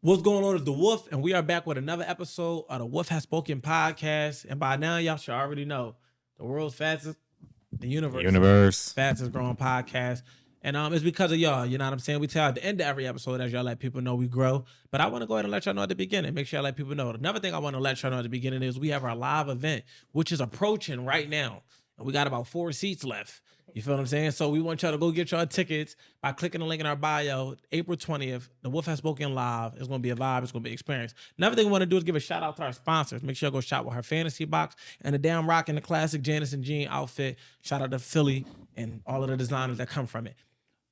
What's going on is the Wolf, and we are back with another episode of the Wolf Has Spoken podcast. And by now, y'all should already know the world's fastest, the universe fastest growing podcast. And it's because of y'all. You know what I'm saying? We tell at the end of every episode as y'all let people know we grow. But I want to go ahead and let y'all know at the beginning. Make sure I let people know. Another thing I want to let y'all know at the beginning is we have our live event, which is approaching right now. And we got about 4 seats left. You feel what I'm saying? So we want y'all to go get y'all tickets by clicking the link in our bio. April 20th, the Wolf Has Spoken live. It's going to be a vibe. It's going to be an experience. Another thing we want to do is give a shout out to our sponsors. Make sure you go shop with her fantasy box and the damn rock in the classic Janice and Jean outfit. Shout out to Philly and all of the designers that come from it.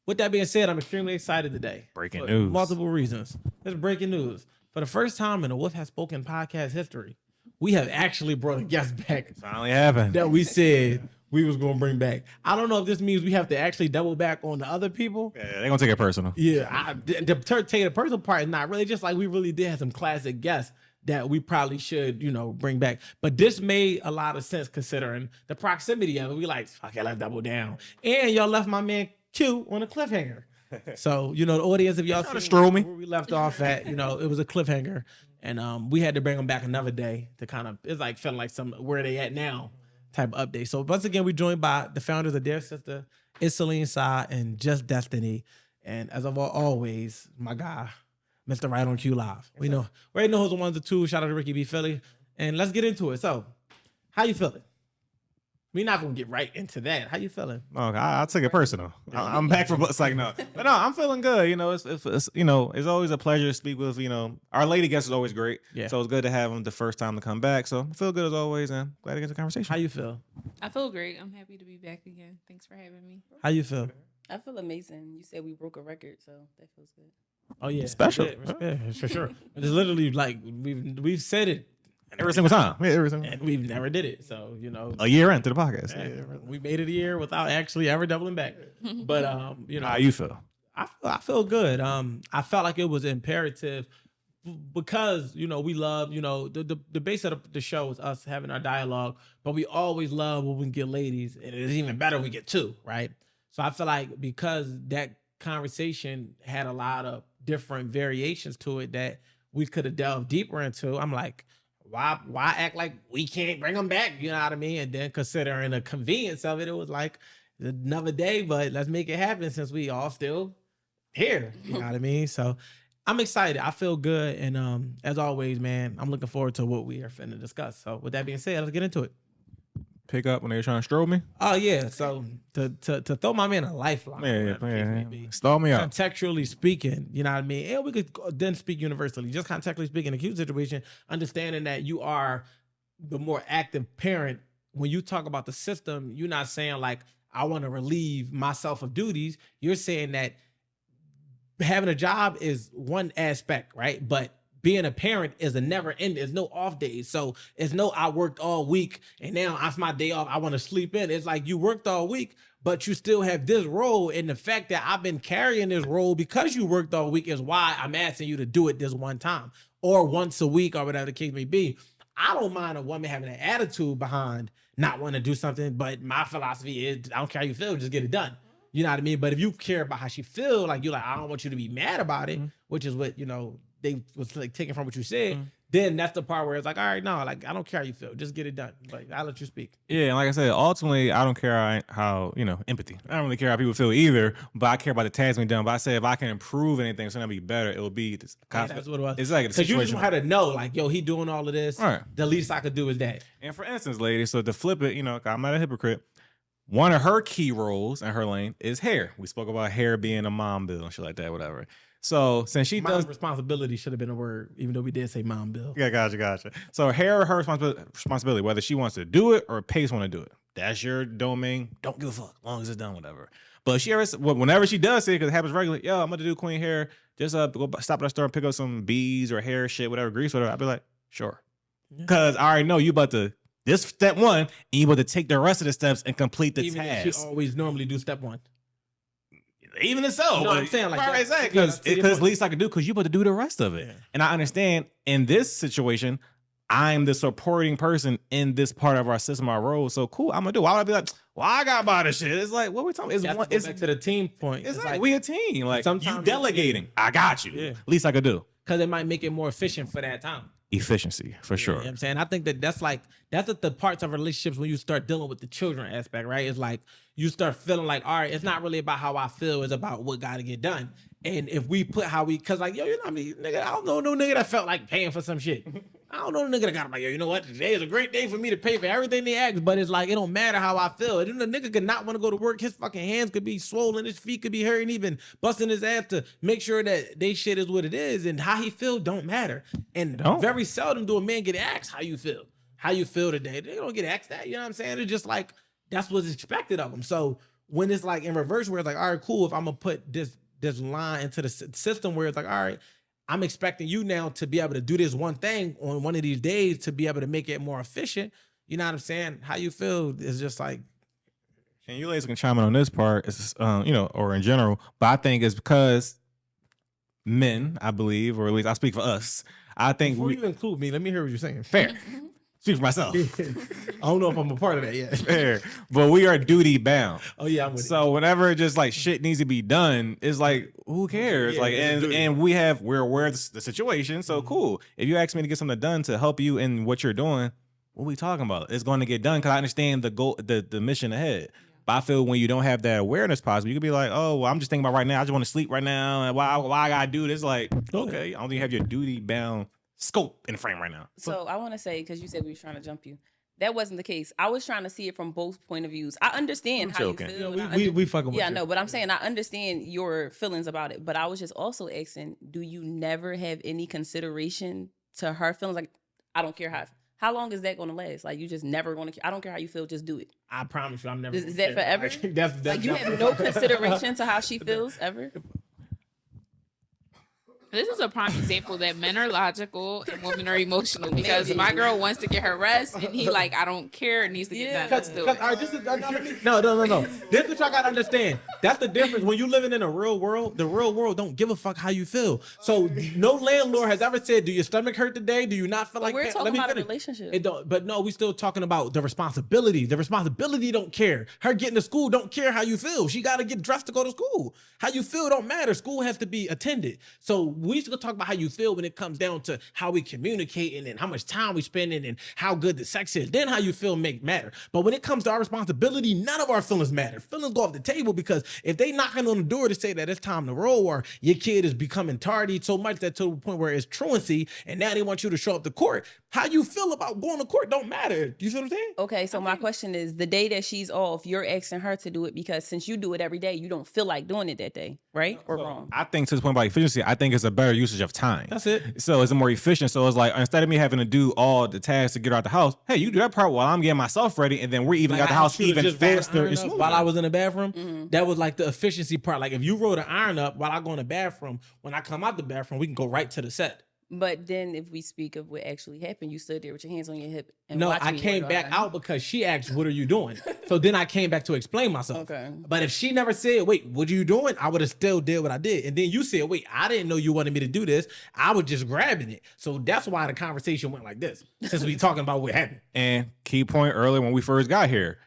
With that being said, I'm extremely excited today. Breaking news. Multiple reasons. There's breaking news. For the first time in the Wolf Has Spoken podcast history, we have actually brought a guest back. Finally happened. That we said we was going to bring back. I don't know if this means we have to actually double back on the other people. Yeah, they're going to take it personal. Yeah, take the personal part is not really, just like we really did have some classic guests that we probably should, bring back. But this made a lot of sense considering the proximity of it. We like, okay, let's double down. And y'all left my man Q on a cliffhanger. So, the audience, if y'all see where we left off at, it was a cliffhanger. And we had to bring them back another day to kind of, it's like feeling like some where they at now type of update. So once again, we're joined by the founders of Dear Sister, Celine, Sa, and Just Destiny. And as of always, my guy, Mr. Right on Q Live. We already know who's the ones, the two. Shout out to Ricky B. Philly. And let's get into it. So, how you feeling? We're not gonna get right into that. How you feeling? Okay, I'll take it personal. I'm back for it's like no, but no, I'm feeling good. It's always a pleasure to speak with. Our lady guest is always great. Yeah. So it's good to have him the first time to come back. So I feel good as always, and glad to get the conversation. How you feel? I feel great. I'm happy to be back again. Thanks for having me. How you feel? I feel amazing. You said we broke a record, so that feels good. Oh yeah, special. Yeah, for sure. It's literally like we've said it. Every single time. Yeah, every single time. And we've never did it. So, a year into the podcast. Yeah, we made it a year without actually ever doubling back. But, how you feel? I feel good. I felt like it was imperative because, we love, the base of the show is us having our dialogue, but we always love when we can get ladies, and it's even better when we get two, right? So I feel like because that conversation had a lot of different variations to it that we could have delved deeper into, I'm like, why act like we can't bring them back? You know what I mean? And then considering the convenience of it, it was like another day, but let's make it happen since we all still here. You know what I mean? So I'm excited. I feel good. And as always, man, I'm looking forward to what we are finna discuss. So with that being said, let's get into it. Pick up when they're trying to strobe me? Oh, yeah. So to throw my man a lifeline. Yeah. Stall me up. Contextually speaking, you know what I mean? And we could then speak universally. Just contextually speaking, in the acute situation, understanding that you are the more active parent. When you talk about the system, you're not saying like, I want to relieve myself of duties. You're saying that having a job is one aspect, right? But being a parent is a never end. There's no off days. So it's no, I worked all week and now it's my day off. I want to sleep in. It's like you worked all week, but you still have this role. And the fact that I've been carrying this role because you worked all week is why I'm asking you to do it this one time or once a week or whatever the case may be. I don't mind a woman having an attitude behind not wanting to do something, but my philosophy is I don't care how you feel, just get it done. You know what I mean? But if you care about how she feel, like you're like, I don't want you to be mad about it, which is what, they was like taking from what you said, then that's the part where it's like, all right, no, like I don't care how you feel, just get it done. Like I'll let you speak. Yeah, and like I said, ultimately I don't care how empathy. I don't really care how people feel either, but I care about the task being done. But I say if I can improve anything, so it'll be better. It'll be this. Yeah, that's what it was. It's like because you just know how to know, like yo, he doing all of this. Right. The least I could do is that. And for instance, ladies, so to flip it, I'm not a hypocrite. One of her key roles in her lane is hair. We spoke about hair being a mom bill and shit like that, whatever. So since she does responsibility should have been a word, even though we did say mom bill. Yeah, gotcha. So hair her responsibility, whether she wants to do it or Pace want to do it. That's your domain. Don't give a fuck, as long as it's done, whatever. But whenever she does it, because it happens regularly, yo, I'm gonna do queen hair. Just go stop at the store and pick up some beads or hair shit, whatever, grease, whatever. I'd be like, sure, because I already know you about to. This step one, and you able to take the rest of the steps and complete the even task. If she always normally do step one. Even so, no, I'm saying like because it's least I can do because you about to do the rest of it. Yeah. And I understand in this situation, I'm the supporting person in this part of our system, our role. So cool, I'm gonna do. Why would I be like, well, I got by this shit? It's like, what we talking? It's back to the team point. It's like we a team. Like sometimes you delegating. I got you. Yeah. Least I could do. because it might make it more efficient for that time. Efficiency, for You sure. know what I'm saying? I think that's the parts of relationships when you start dealing with the children aspect, right? It's like you start feeling like, all right, it's not really about how I feel, it's about what got to get done. And if we put cause like, yo, you know what I mean, nigga, I don't know no nigga that felt like paying for some shit. I don't know the nigga that got like, yo, you know what? Today is a great day for me to pay for everything they ask, but it's like, it don't matter how I feel. And then the nigga could not want to go to work. His fucking hands could be swollen. His feet could be hurting, even busting his ass to make sure that they shit is what it is. And how he feel don't matter. And very seldom do a man get asked how you feel. How you feel today. They don't get asked that. You know what I'm saying? It's just like, that's what's expected of them. So when it's like in reverse, where it's like, all right, cool. If I'm going to put this line into the system where it's like, all right, I'm expecting you now to be able to do this one thing on one of these days to be able to make it more efficient. You know what I'm saying? How you feel is just like. And you ladies can chime in on this part, it's, or in general, but I think it's because men, I believe, or at least I speak for us. I think Before you include me, let me hear what you're saying. fair. Speak for myself. I don't know if I'm a part of that yet. Fair. But we are duty bound. Oh yeah, I'm with So whenever just like shit needs to be done, it's like, who cares? Yeah, like, it's duty. and we're aware of the situation. So cool. If you ask me to get something done to help you in what you're doing, what are we talking about? It's going to get done because I understand the goal, the mission ahead. But I feel when you don't have that awareness possible, you could be like, oh, well, I'm just thinking about right now. I just want to sleep right now. And why I gotta do this? Like, okay, I don't think you have your duty bound scope in the frame right now. So I want to say, because you said we were trying to jump you. That wasn't the case. I was trying to see it from both point of views. I understand how joking. you feel. Yeah, we fucking with yeah, you. no, but I'm saying I understand your feelings about it. But I was just also asking, do you never have any consideration to her feelings? Like, I don't care how long is that going to last? Like, you just never going to. I don't care how you feel. Just do it. I promise you, I'm never. Is that forever? Like, that's Like, you have no consideration to how she feels ever. This is a prime example that men are logical and women are emotional, because my girl wants to get her rest and he like, I don't care, it needs to get done. Let's do it. All right, no. This is what y'all gotta understand. That's the difference. When you living in a real world, the real world don't give a fuck how you feel. So no landlord has ever said, do your stomach hurt today? Do you not feel like We're talking about a relationship. It don't, but no, we still talking about the responsibility. The responsibility don't care. Her getting to school don't care how you feel. She gotta get dressed to go to school. How you feel don't matter. School has to be attended. So we still talk about how you feel when it comes down to how we communicating and how much time we spending and how good the sex is. Then how you feel matter. But when it comes to our responsibility, none of our feelings matter. Feelings go off the table, because if they knocking on the door to say that it's time to roll, or your kid is becoming tardy so much that to the point where it's truancy and now they want you to show up to court, how you feel about going to court don't matter. You see what I'm saying? Okay, so my question is, the day that she's off, you're asking her to do it because since you do it every day, you don't feel like doing it that day, right? Or wrong? I think to the point about efficiency, I think it's a better usage of time. That's it. So it's more efficient. So it's like, instead of me having to do all the tasks to get her out the house, hey, you do that part while I'm getting myself ready, and then we're even got the house even faster and smoother. While I was in the bathroom, that was like the efficiency part. Like if you roll the iron up while I go in the bathroom, when I come out the bathroom, we can go right to the set. But then if we speak of what actually happened, you stood there with your hands on your hip and No, watched I me came work back on out because she asked, what are you doing? So then I came back to explain myself. Okay. But if she never said, wait, what are you doing? I would have still did what I did. And then you said, wait, I didn't know you wanted me to do this. I was just grabbing it. So that's why the conversation went like this, since we talking about what happened. And key point earlier when we first got here.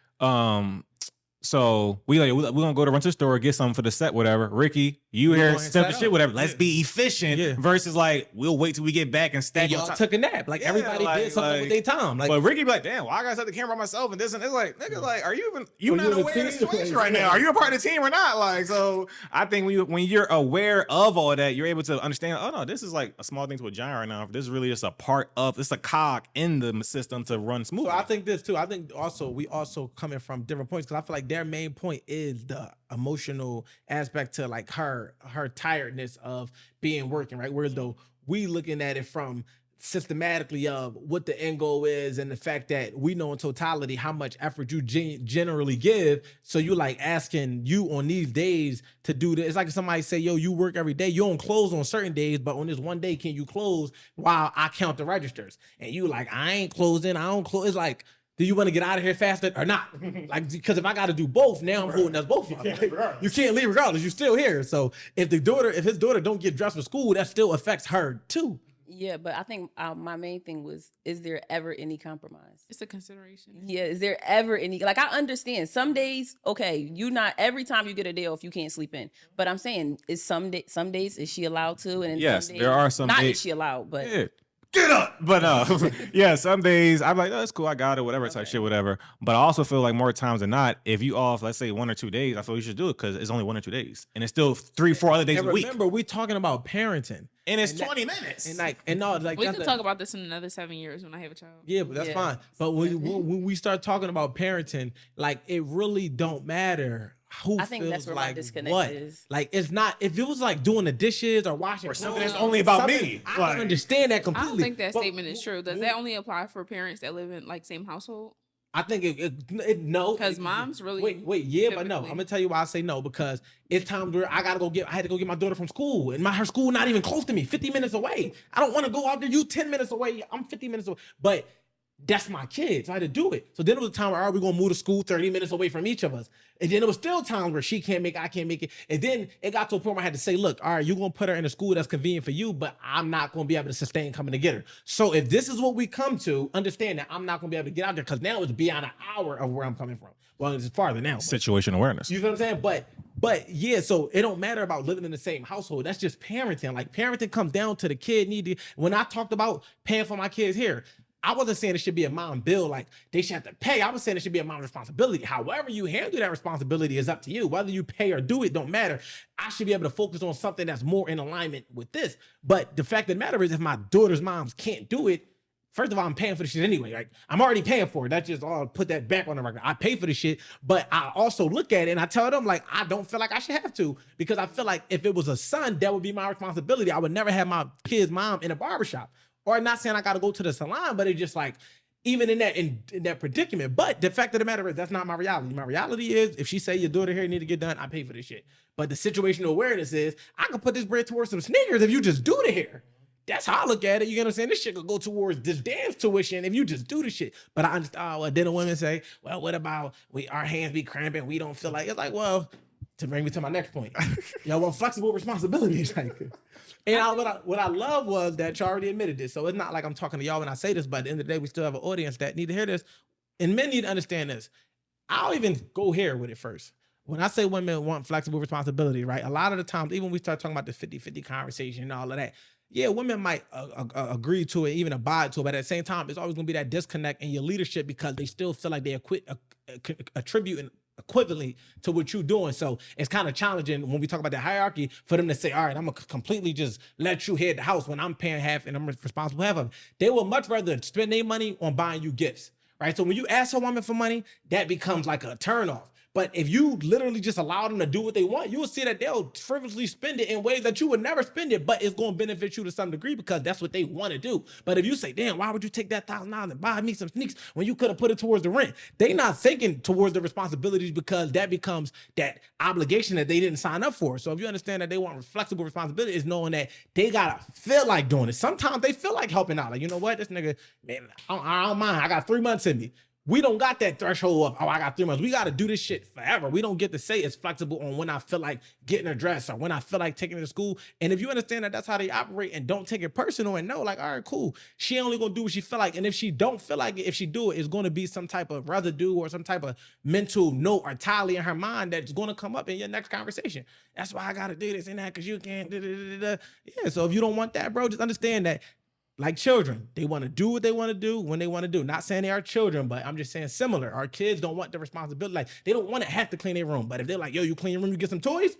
So we're gonna go to run to the store, get something for the set, whatever. Ricky, you here, step the shit, whatever. Let's be efficient versus like, we'll wait till we get back and stack. Y'all took a nap. Like everybody did something with their time. Like, but Ricky be like, damn, why I gotta set the camera by myself and this and it's like, nigga, like, are you not aware of the situation right now? Are you a part of the team or not? Like, so I think when you're aware of all that, you're able to understand, oh no, this is like a small thing to a giant right now. This is really just a part of, it's a cog in the system to run smoothly. So I think this too. I think also we coming from different points, because I feel like their main point is the emotional aspect to like her tiredness of being working, right? Whereas though we looking at it from systematically of what the end goal is and the fact that we know in totality how much effort you generally give. So you like asking you on these days to do this. It's like if somebody say, yo, you work every day, you don't close on certain days, but on this one day, can you close while I count the registers? And you like, I ain't closing, I don't close. It's like, do you want to get out of here faster or not? Like, because if I got to do both, now I'm holding us both up. Like, you can't leave regardless. You're still here. So if his daughter don't get dressed for school, that still affects her too. Yeah, but I think my main thing was, is there ever any compromise? It's a consideration. Yeah, is there ever any, like, I understand some days, okay, you not every time you get a day off, you can't sleep in. But I'm saying, is some days is she allowed to? And then Yes, some there days, are some not days- is she allowed, but Yeah. Get up. But yeah, some days I'm like, oh, that's cool, I got it, whatever type shit, whatever. But I also feel like more times than not, if you off, let's say 1 or 2 days, I feel you should do it because it's only 1 or 2 days, and it's still 3-4 other days And a week, remember, we talking about parenting, and it's and that- 20 minutes. and no, like We that's can the- talk about this in another 7 years when I have a child. Yeah, but that's Yeah. fine. But when we start talking about parenting, like it really don't matter who I think feels that's where my like disconnect what. is. Like it's not, if it was like doing the dishes or washing Or something clothes, that's only about something- me. I Like- can understand that I completely. don't think that But statement is true. Does that only apply for parents that live in like same household? I think it no, Because moms really wait, yeah, but no. typically- I'm gonna tell you why I say no, because it's times where I had to go get my daughter from school, and her school not even close to me, 50 minutes away. I don't want to go out there. You 10 minutes away. I'm 50 minutes away, but that's my kids. So I had to do it. So then it was a time where, all right, we're gonna move to school 30 minutes away from each of us. And then it was still times where she can't make it, I can't make it. And then it got to a point where I had to say, look, all right, you're gonna put her in a school that's convenient for you, but I'm not gonna be able to sustain coming to get her. So if this is what we come to, understand that I'm not gonna be able to get out there, because now it's beyond an hour of where I'm coming from. Well, it's farther now. but- Situation awareness. you know what I'm saying? But yeah, so it don't matter about living in the same household. That's just parenting. Like parenting comes down to the kid need to. When I talked about paying for my kids here, I wasn't saying it should be a mom bill, like they should have to pay. I was saying it should be a mom's responsibility. However you handle that responsibility is up to you. Whether you pay or do it, don't matter. I should be able to focus on something that's more in alignment with this. But the fact of the matter is, if my daughter's moms can't do it, first of all, I'm paying for the shit anyway. Like I'm already paying for it. That's just all. Put that back on the record. I pay for the shit, but I also look at it and I tell them, like, I don't feel like I should have to, because I feel like if it was a son, that would be my responsibility. I would never have my kid's mom in a barbershop. Or not saying I got to go to the salon, but it's just like, even in that predicament. But the fact of the matter is, that's not my reality. My reality is, if she say your daughter here need to get done, I pay for this shit. But the situational awareness is, I can put this bread towards some sneakers if you just do the hair. That's how I look at it. You know what I'm saying? This shit could go towards this dance tuition if you just do the shit. But I understand. Well, then the women say, well, what about our hands be cramping? We don't feel like it's like, well, to bring me to my next point. Well, flexible responsibilities. And what I love was that you already admitted this. So it's not like I'm talking to y'all when I say this, but at the end of the day, we still have an audience that need to hear this. And men need to understand this. I'll even go here with it first. When I say women want flexible responsibility, right? A lot of the times, even when we start talking about the 50-50 conversation and all of that, yeah, women might agree to it, even abide to it, but at the same time, it's always going to be that disconnect in your leadership, because they still feel like they attribute equivalently to what you're doing. So it's kind of challenging when we talk about the hierarchy for them to say, all right, I'm gonna completely just let you head the house when I'm paying half and I'm responsible for half of it. They would much rather spend their money on buying you gifts, right? So when you ask a woman for money, that becomes like a turnoff. But if you literally just allow them to do what they want, you will see that they'll frivolously spend it in ways that you would never spend it, but it's going to benefit you to some degree because that's what they want to do. But if you say, damn, why would you take that $1,000 and buy me some sneaks when you could have put it towards the rent? They not thinking towards the responsibilities, because that becomes that obligation that they didn't sign up for. So if you understand that they want flexible responsibility, is knowing that they got to feel like doing it. Sometimes they feel like helping out. Like, you know what? This nigga, man, I don't mind. I got 3 months in me. We don't got that threshold of, oh, I got 3 months. We got to do this shit forever. We don't get to say it's flexible on when I feel like getting a dress or when I feel like taking her to school. And if you understand that that's how they operate and don't take it personal and know, like, all right, cool. She only going to do what she feel like. And if she don't feel like it, if she do it, it's going to be some type of residue or some type of mental note or tally in her mind that's going to come up in your next conversation. That's why I got to do this and that, because you can't. Yeah, so if you don't want that, bro, just understand that. Like children, they want to do what they want to do when they want to do. Not saying they are children, but I'm just saying similar. Our kids don't want the responsibility. Like, they don't want to have to clean their room. But if they're like, yo, you clean your room, you get some toys,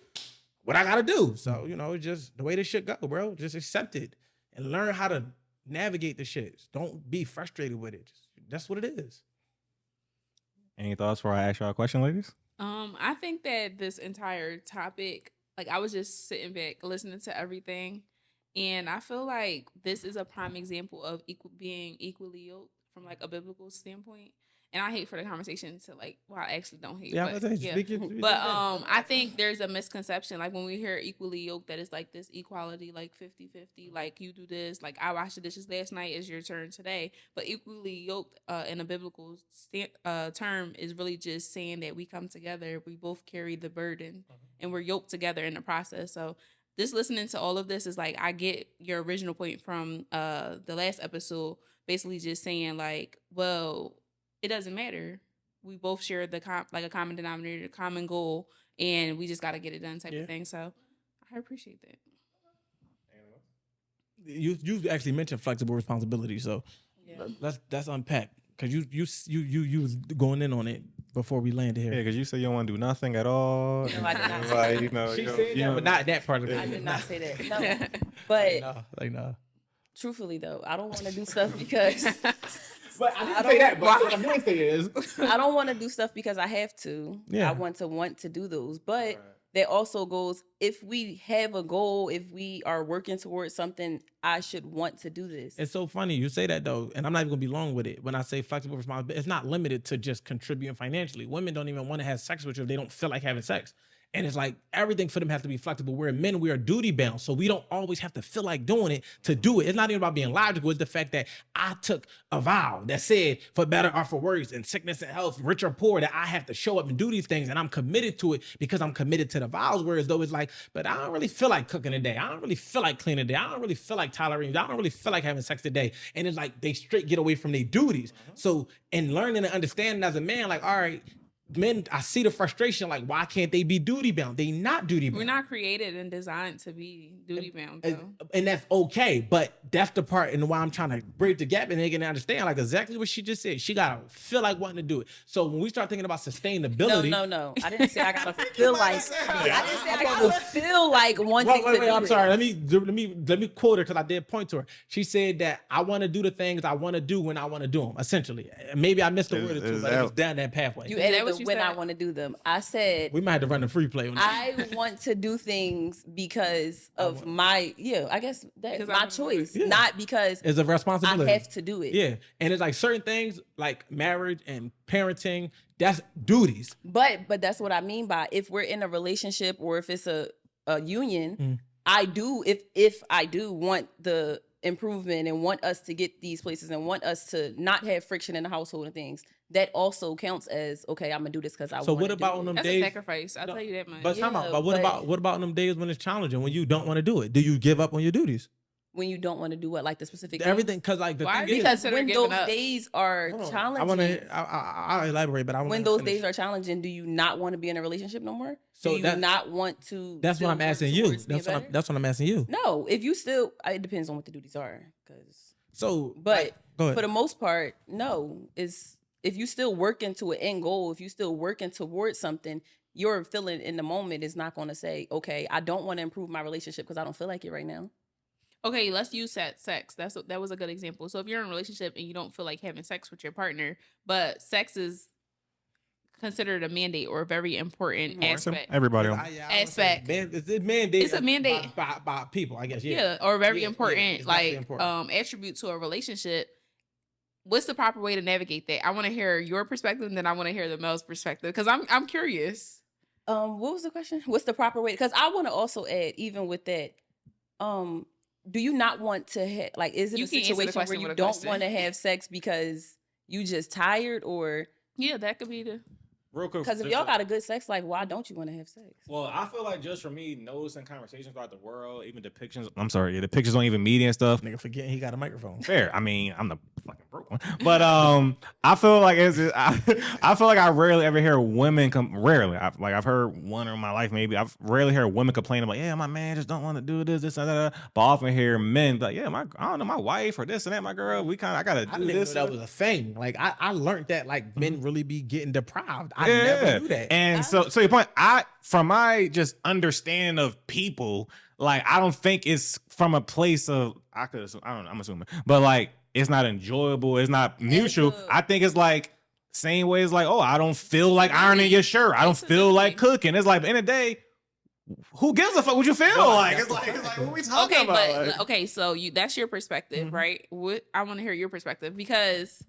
what I got to do? So, you know, it's just the way this shit go, bro. Just accept it and learn how to navigate the shit. Don't be frustrated with it. That's what it is. Any thoughts before I ask y'all a question, ladies? I think that this entire topic, like, I was just sitting back listening to everything. And I feel like this is a prime example of being equally yoked from like a biblical standpoint. And I hate for the conversation to like, well, I actually don't hate. Yeah, but, yeah. But I think there's a misconception. Like when we hear equally yoked, that it's like this equality, like 50-50, like you do this, like I washed the dishes last night, it's your turn today. But equally yoked in a biblical term is really just saying that we come together, we both carry the burden, and we're yoked together in the process. So just listening to all of this is like, I get your original point from the last episode, basically just saying like, well, it doesn't matter. We both share the a common denominator, a common goal, and we just got to get it done type of thing. So I appreciate that. You actually mentioned flexible responsibility, so let's unpack, because you was going in on it before we landed here. Yeah, because you said you don't want to do nothing at all. No, I did not say Like, that. you know, She said that, but not that part of it. I did not say that. No. But No. truthfully though, I don't want to do stuff because But I didn't say that. But what I'm going to say is, I don't want to do stuff because I have to. Yeah. I want to do those. But that also goes, if we have a goal, if we are working towards something, I should want to do this. it's so funny you say that though, and I'm not even gonna be long with it. When I say flexible responsibility, it's not limited to just contributing financially. Women don't even want to have sex with you if they don't feel like having sex. And it's like everything for them has to be flexible. Where men, we are duty bound. So we don't always have to feel like doing it to do it. It's not even about being logical. It's the fact that I took a vow that said, for better or for worse, in sickness and health, rich or poor, that I have to show up and do these things. And I'm committed to it because I'm committed to the vows. Whereas though it's like, but I don't really feel like cooking today. I don't really feel like cleaning today. I don't really feel like tolerating. I don't really feel like having sex today. And it's like they straight get away from their duties. So in learning and understanding as a man, like, all right, men, I see the frustration. Like, why can't they be duty bound? They not duty bound. We're not created and designed to be duty bound, though. And that's okay. But that's the part and why I'm trying to bridge the gap and they can understand like exactly what she just said. She gotta feel like wanting to do it. So when we start thinking about sustainability, No. I didn't say I gotta feel like. I didn't say I gotta feel like wanting to do I'm it. sorry. Let me quote her because I did point to her. She said that I want to do the things I want to do when I want to do them. Essentially, maybe I missed a word or two, but it was down that pathway. You that added what the you when said? I want to do them. I said We might have to run the free play on that. I want to do things because of my I guess that's Because my I'm choice, Yeah. not because It's a I responsibility. have to do it. Yeah, and it's like certain things like marriage and parenting. That's duties. But that's what I mean by if we're in a relationship or if it's a union, I do if I do want the improvement and want us to get these places and want us to not have friction in the household and things, that also counts as okay, I'm gonna do this because I So want what to about do on it. them That's days? a sacrifice. I'll tell you that much. But Yeah, time out. But what but- about on them days when it's challenging, when you don't want to do it? Do you give up on your duties? When you don't want to do what, like the specific Everything, because like the Why thing are you is, considering when giving those up? days are Hold on. challenging. I want to. I'll elaborate, but I want when those days are challenging, do you not want to be in a relationship no more? So do you that- not want to? That's what still I'm work asking you. towards being That's what better? that's what I'm asking you. No, if you still, it depends on what the duties are. Because, So, but like, go ahead. for the most part, no. Is if you still working to an end goal, if you still working towards something, your feeling in the moment is not going to say, okay, I don't want to improve my relationship because I don't feel like it right now. Okay, let's use sex. That was a good example. So if you're in a relationship and you don't feel like having sex with your partner, but sex is considered a mandate or a very important aspect. Everybody. Aspect. It's a mandate. It's a mandate. by people, I guess. Yeah, or a very Yeah, important it's definitely like important. attribute to a relationship. What's the proper way to navigate that? I want to hear your perspective, and then I want to hear the male's perspective because I'm curious. What was the question? What's the proper way? Because I want to also add, even with that, do you not want to have, like, is it You a can answer the situation where question you with a don't question. want to have sex because you just tired, or Yeah, that could be the. Real quick. because if y'all got a good sex life, why don't you want to have sex? Well, I feel like just for me, noticing conversations throughout the world, even depictions. I'm sorry, depictions on even media and stuff. Nigga forgetting he got a microphone. Fair. I mean, I'm the fucking broke one, but I feel like I feel like I rarely ever hear women rarely. I've heard one in my life maybe. I've rarely heard women complain about, yeah, my man just don't want to do this and that. But I often hear men be like, yeah, I don't know, my wife or this and that, my girl. I gotta I do didn't this. know that was a thing. Like I learned that like men really be getting deprived. I Yeah. never knew that. And so your point, from my just understanding of people, like I don't think it's from a place of I don't know, I'm assuming, but like it's not enjoyable, it's not mutual. I think it's like same way as like, oh, I don't feel like ironing your shirt, I don't feel like cooking. It's like, in the day, who gives a fuck what you feel like? It's like what we talking Okay, about? but Like, okay, so that's your perspective, right? What I want to hear your perspective because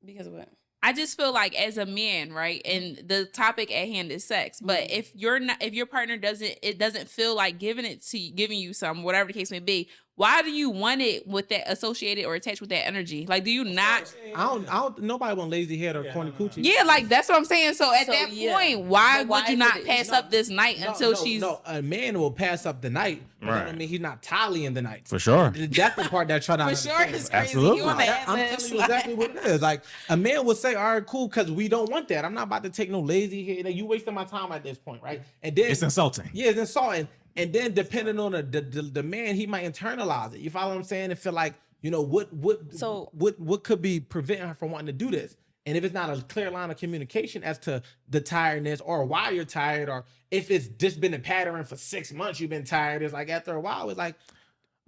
Because of what? I just feel like as a man, right, and the topic at hand is sex. But if your partner doesn't feel like giving you some, whatever the case may be, why do you want it with that associated or attached with that energy? Like, do you not? I don't. Nobody want lazy head or corny coochie. Yeah, like that's what I'm saying. So at that point, why But would you is not it- pass up this night until she's? No, a man will pass up the night. But Right. I mean, he's not tallying the night. For sure. That's the part that I try to For sure, understand. it's crazy. Absolutely. You on the I'm ad-libs, telling you exactly what it is. Like a man would say, "All right, cool," because we don't want that. I'm not about to take no lazy head. Like, you wasting my time at this point, right? And then It's insulting. Yeah, it's insulting. And then depending on the man, he might internalize it. You follow what I'm saying? And feel like, you know, what could be preventing her from wanting to do this? And if it's not a clear line of communication as to the tiredness or why you're tired, or if it's just been a pattern for 6 months, you've been tired. It's like after a while, it's like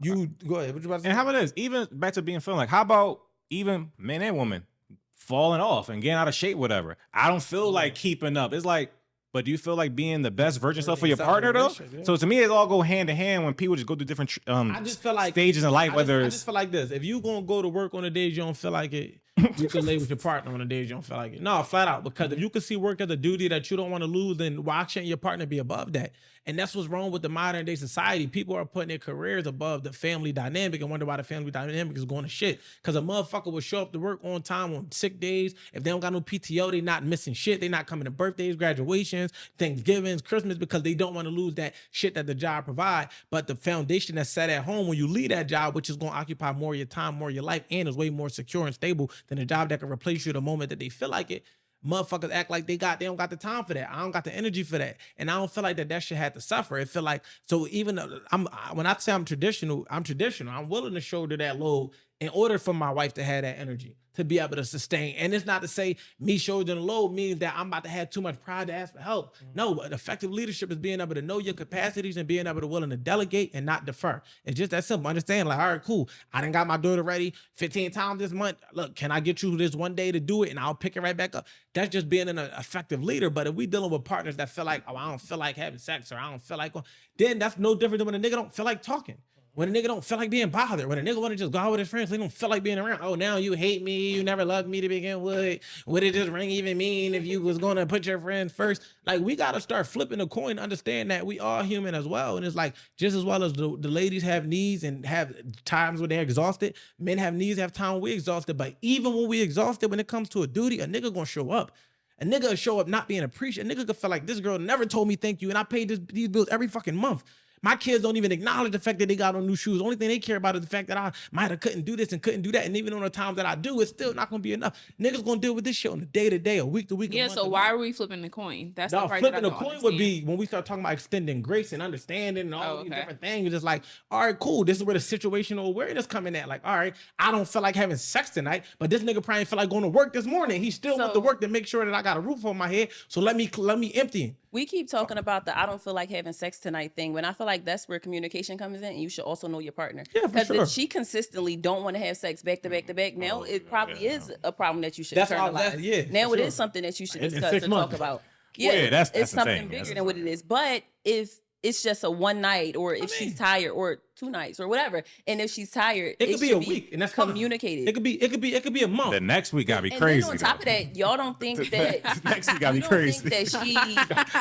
you go ahead. What you about to say? And how about this? Even back to being feeling like, how about even men and women falling off and getting out of shape, whatever? I don't feel like keeping up. It's like, but do you feel like being the best version of yourself for your partner though? Yeah. So to me, it all go hand in hand when people just go through different I just feel like stages in life. I Whether just it's feel like this: if you gonna go to work on the days you don't feel like it, you can lay with your partner on the days you don't feel like it. No, flat out. Because if you can see work as a duty that you don't want to lose, then why shouldn't your partner be above that? And that's what's wrong with the modern day society. People are putting their careers above the family dynamic and wonder why the family dynamic is going to shit. Because a motherfucker will show up to work on time on sick days. If they don't got no PTO, they not missing shit. They not coming to birthdays, graduations, Thanksgivings, Christmas, because they don't want to lose that shit that the job provide. But the foundation that's set at home when you leave that job, which is going to occupy more of your time, more of your life, and is way more secure and stable than a job that can replace you the moment that they feel like it. Motherfuckers act like they don't got the time for that. I don't got the energy for that, and I don't feel like that shit had to suffer. It feel like, so even when I say I'm traditional. I'm willing to shoulder that load in order for my wife to have that energy to be able to sustain. And it's not to say me shouldering the load means that I'm about to have too much pride to ask for help. No, but effective leadership is being able to know your capacities and being able to willing to delegate and not defer. It's just that simple. Understand, like, all right, cool. I done got my daughter ready 15 times this month. Look, can I get you this one day to do it and I'll pick it right back up? That's just being an effective leader. But if we dealing with partners that feel like, oh, I don't feel like having sex, or I don't feel like, then that's no different than when a nigga don't feel like talking. When a nigga don't feel like being bothered, when a nigga want to just go out with his friends, they don't feel like being around. Oh, now you hate me. You never loved me to begin with. Would it just ring even mean if you was going to put your friends first? Like, we got to start flipping the coin, understand that we are human as well. And it's like, just as well as the ladies have needs and have times when they're exhausted, men have needs, have time when we're exhausted. But even when we exhausted, when it comes to a duty, a nigga going to show up. A nigga will show up not being appreciated. A nigga could feel like, this girl never told me thank you, and I paid these bills every fucking month. My kids don't even acknowledge the fact that they got on new shoes. The only thing they care about is the fact that I might have couldn't do this and couldn't do that. And even on the times that I do, it's still not going to be enough. Niggas going to deal with this shit on a day-to-day, a week-to-week. Yeah, so why are we flipping the coin? That's the part flipping that I the don't coin would be understand. when we start talking about extending grace and understanding and all these different things. It's just like, all right, cool. This is where the situational awareness coming at. Like, all right, I don't feel like having sex tonight, but this nigga probably feel like going to work this morning. He still went to work to make sure that I got a roof on my head. So let me empty him. We keep talking about the I don't feel like having sex tonight thing, when I feel like that's where communication comes in, and you should also know your partner. Yeah, for Because sure. if she consistently don't want to have sex back to back to back, now it probably is a problem that you should That's internalize. all. Yeah, now for it sure. is something that you should In discuss 6 and months. talk about. Well, yeah, that's it's the something thing. bigger That's than what it is. But if it's just a one night, or if she's tired, or 2 nights, or whatever, and if she's tired, It could be a should week, and that's fine. communicated. It could be a month. the next week gotta be And crazy. then on top of that, y'all don't think that next week gotta be you don't crazy. think that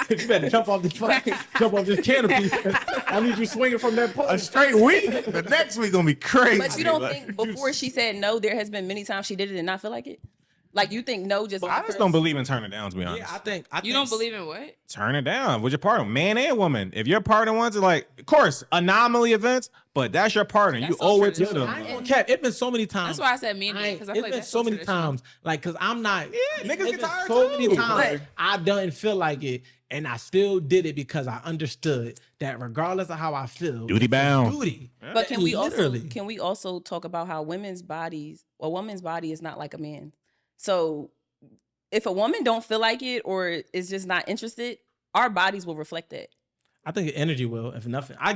she You better jump off this canopy. I need you swinging from that pole. A straight week. The next week gonna be crazy. But you don't think before she said no, there has been many times she did it and not feel like it? Like, you think no just... I just don't believe in turning down, to be honest. Yeah, I think You don't believe in what? Turn it down with your partner, man and woman. If your partner wants it, like, of course, anomaly events, but that's your partner. You That's so owe it to traditional. them. I ain't gonna cap. It's been so many times. That's why I said me and me, because I feel It's like been that's so many traditional. times, like, cause I'm not. Yeah, niggas it's get been tired so too. many times But- I didn't feel like it, and I still did it because I understood that regardless of how I feel, Duty bound. duty. But can we Literally. also talk about how a woman's body is not like a man? So if a woman don't feel like it or is just not interested, our bodies will reflect that. I think the energy will, if nothing. I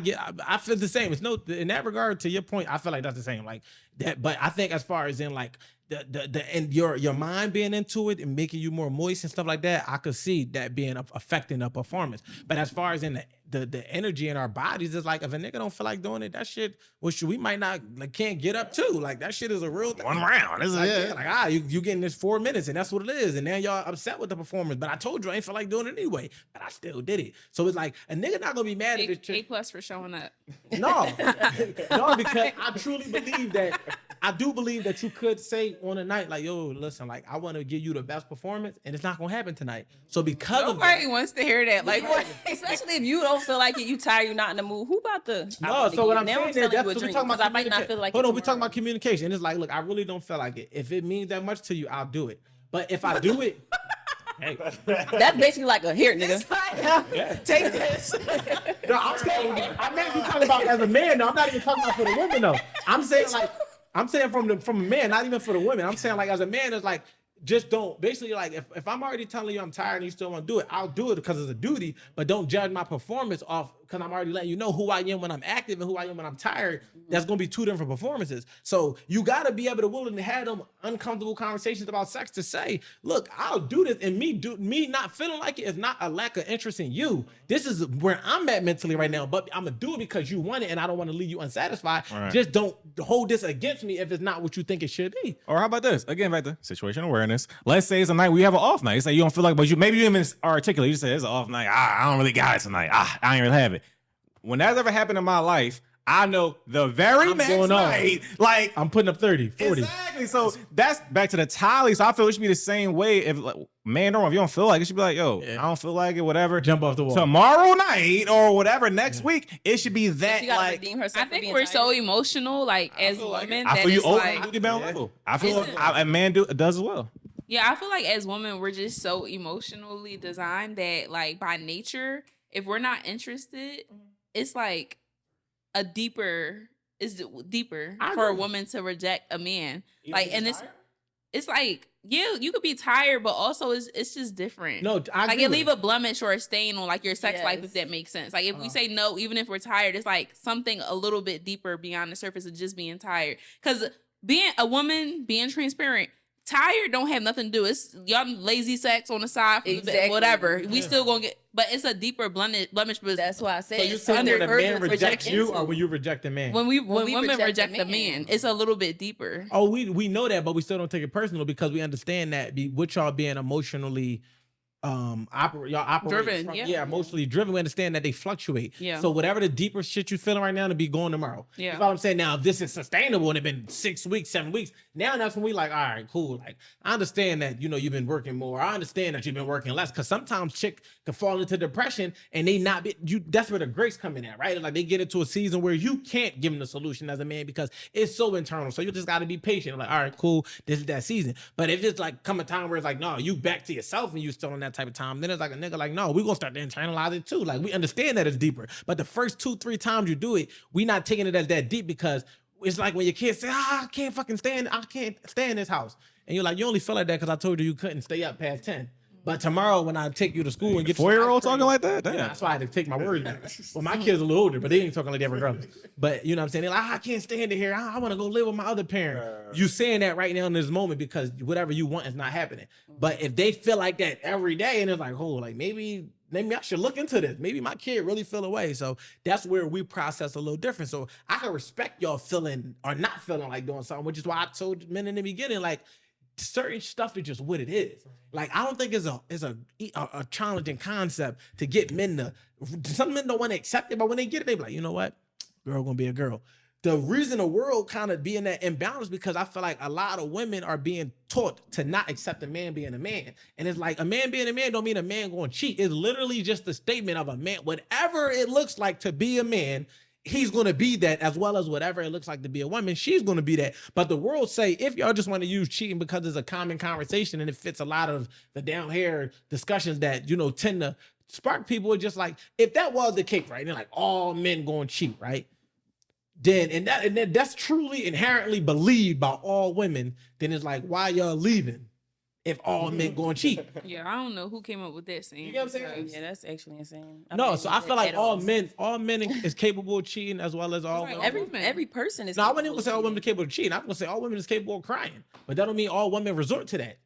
feel the same. It's no, in that regard, to your point, I feel like that's the same. Like that, but I think as far as in like and your mind being into it and making you more moist and stuff like that, I could see that being affecting the performance. But as far as in the energy in our bodies, it's like if a nigga don't feel like doing it, that shit, which we might not can't get up to. Like that shit is a real thing. One round. This is Like, it. yeah, like you getting this 4 minutes and that's what it is. And now y'all upset with the performance. But I told you I ain't feel like doing it anyway. But I still did it. So it's like a nigga not gonna be mad if it's A+ for showing up. no, no, because I truly believe that. I do believe that you could say on a night like, "Yo, listen, like I want to give you the best performance, and it's not gonna happen tonight." So because of Nobody that, wants to hear that. Like, what? Especially if you don't feel like it, you tired, you're not in the mood. Who about to? no. So what I'm now saying is telling that's you a what we dream, talking about. 'cause I might not feel like Hold it on, we talking tomorrow. about communication. It's like, look, I really don't feel like it. If it means that much to you, I'll do it. But if I do it, hey, That's basically like a here, nigga. Take this. no, I'm saying, I'm not even talking about as a man. No, I'm not even talking about for the women though. I'm saying like. I'm saying from a man, not even for the women. I'm saying like as a man, it's like just don't basically like if I'm already telling you I'm tired and you still want to do it, I'll do it because it's a duty. But don't judge my performance off because I'm already letting you know who I am when I'm active and who I am when I'm tired. That's gonna be two different performances. So you gotta be able to willing to have them uncomfortable conversations about sex to say, look, I'll do this, and me not feeling like it is not a lack of interest in you. This is where I'm at mentally right now, but I'm gonna do it because you want it, and I don't want to leave you unsatisfied. Right. Just don't hold this against me if it's not what you think it should be. Or how about this? Again, back to situational awareness. Let's say it's a night where you have an off night. It's like you don't feel like, but maybe you even articulate. You say it's an off night. I don't really got it tonight. I ain't really have it. When that's ever happened in my life, I know the very I'm next going on. night, like I'm putting up 30, 40. exactly. So that's back to the tally. So I feel it should be the same way. If like, man or woman, if you don't feel like it, should be like, yo, Yeah. I don't feel like it, whatever. Jump off the wall. Tomorrow night or whatever next week, it should be that She gotta like. redeem herself. I for think being we're tired. so emotional, like as feel like women, I that feel you it's over like, duty bound Yeah. level. I feel It's a man does as well. yeah, I feel like as women, we're just so emotionally designed that, like, by nature, if we're not interested, it's like it's deeper I for a agree. woman to reject a man. Like, and it's like, yeah, you could be tired, but also it's just different. No, I Like, agree it with leave a blemish or a stain on like your sex life, Yes. if that makes sense. Like, if we say no, even if we're tired, it's like something a little bit deeper beyond the surface of just being tired. Because being a woman, being transparent, tired don't have nothing to do. It's y'all lazy sex on the side, from the bed, Exactly. whatever. We still gonna get, but it's a deeper blemish. But That's why I said. So you it's saying under that a man urgent rejects you, rejection. or will you reject a man? when we women reject reject the the man. man, it's a little bit deeper. Oh, we know that, but we still don't take it personal because we understand that with y'all being emotionally y'all operate Driven, from- yeah. emotionally driven. We understand that they fluctuate. Yeah. So whatever the deeper shit you feeling right now to be going tomorrow. Yeah. You know what I'm saying? Now, if this is sustainable and it's been 6 weeks, 7 weeks, now that's when we like, all right, cool. Like, I understand that, you've been working more. I understand that you've been working less. Cause sometimes chick can fall into depression and they not be, that's where the grace come in at, right? Like they get into a season where you can't give them the solution as a man because it's so internal. So you just got to be patient. Like, all right, cool. This is that season. But if it's like come a time where it's like, no, you back to yourself and you still in that type of time, then it's like a nigga like, no, we gonna start to internalize it too. Like we understand that it's deeper. But the first 2-3 times you do it, we not taking it as that deep because it's like when your kids say, I can't stay in this house. And you're like, you only feel like that because I told you couldn't stay up past 10. But tomorrow when I take you to school and get you 4-year-old some ice cream- talking like that? Damn. Yeah, that's why I had to take my words back. Well, my kids are a little older, but they ain't talking like that regardless. But you know what I'm saying? They're like, I can't stand it here. I want to go live with my other parent. You saying that right now in this moment because whatever you want is not happening. But if they feel like that every day and it's like, oh, like maybe I should look into this. Maybe my kid really feel away. So that's where we process a little different. So I can respect y'all feeling or not feeling like doing something, which is why I told men in the beginning, like, certain stuff is just what it is. Like I don't think it's a challenging concept to get men to. Some men don't want to accept it, but when they get it, they be like, you know what, girl gonna be a girl. The reason the world kind of be in that imbalance because I feel like a lot of women are being taught to not accept a man being a man, and it's like a man being a man don't mean a man going to cheat. It's literally just a statement of a man. Whatever it looks like to be a man, he's going to be that, as well as whatever it looks like to be a woman, she's going to be that. But the world say, if y'all just want to use cheating because it's a common conversation and it fits a lot of the down here discussions that, tend to spark people, it's just like, if that was the case, right? They're like, all men going to cheat, right? Then that's truly inherently believed by all women, then it's like, why y'all leaving? if all men going to cheat. Yeah, I don't know who came up with that saying. You get what I'm saying? because Yeah, that's actually insane. No, so I feel like at all men is capable of cheating as well as all like women. women. every person is. No, I wouldn't capable even say all of women are capable of cheating. I'm gonna say all women is capable of crying, but that don't mean all women resort to that.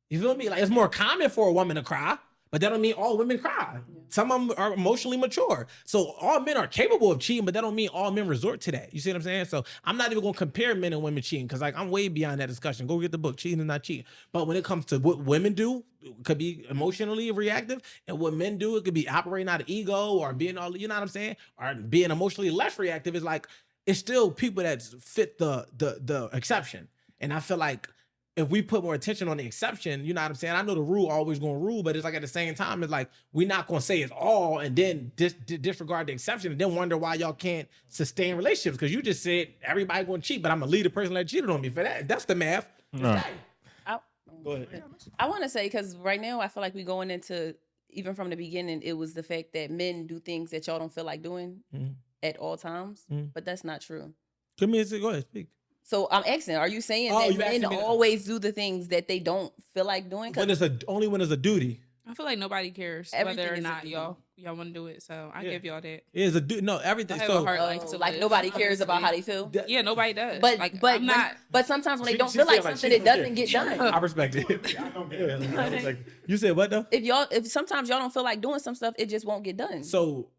You feel me? Like it's more common for a woman to cry, but that don't mean all women cry. Some of them are emotionally mature, so all men are capable of cheating, but that don't mean all men resort to that. You see what I'm saying? So I'm not even gonna compare men and women cheating because like I'm way beyond that discussion. Go get the book, Cheating is Not Cheating. But when it comes to what women do, it could be emotionally reactive, and what men do, it could be operating out of ego or being all, you know what I'm saying, or being emotionally less reactive. Is like it's still people that fit the exception, and I feel like if we put more attention on the exception, you know what I'm saying? I know the rule always going to rule, but it's like at the same time, it's like we're not going to say it's all and then disregard the exception and then wonder why y'all can't sustain relationships because you just said everybody going to cheat, but I'm going to leave the person that cheated on me for that. That's the math. No. Go ahead. I want to say because right now I feel like we're going into even from the beginning. It was the fact that men do things that y'all don't feel like doing at all times, but that's not true. Give me a second. Go ahead, speak. So I'm asking, are you saying Oh, that you men asking me that. always do the things that they don't feel like doing? 'Cause Only when it's a duty. I feel like nobody cares Everything whether or is a not duty. y'all want to do it. So I Yeah. give y'all that. It is a duty. No, everything. I have a So heart life to like live, nobody cares about obviously. how they feel. Yeah, nobody does. But like, but I'm not. but sometimes when they She- don't she feel like feel like something, she it don't doesn't care. get done. I respect it. I respect it. You said what though? If sometimes y'all don't feel like doing some stuff, it just won't get done. So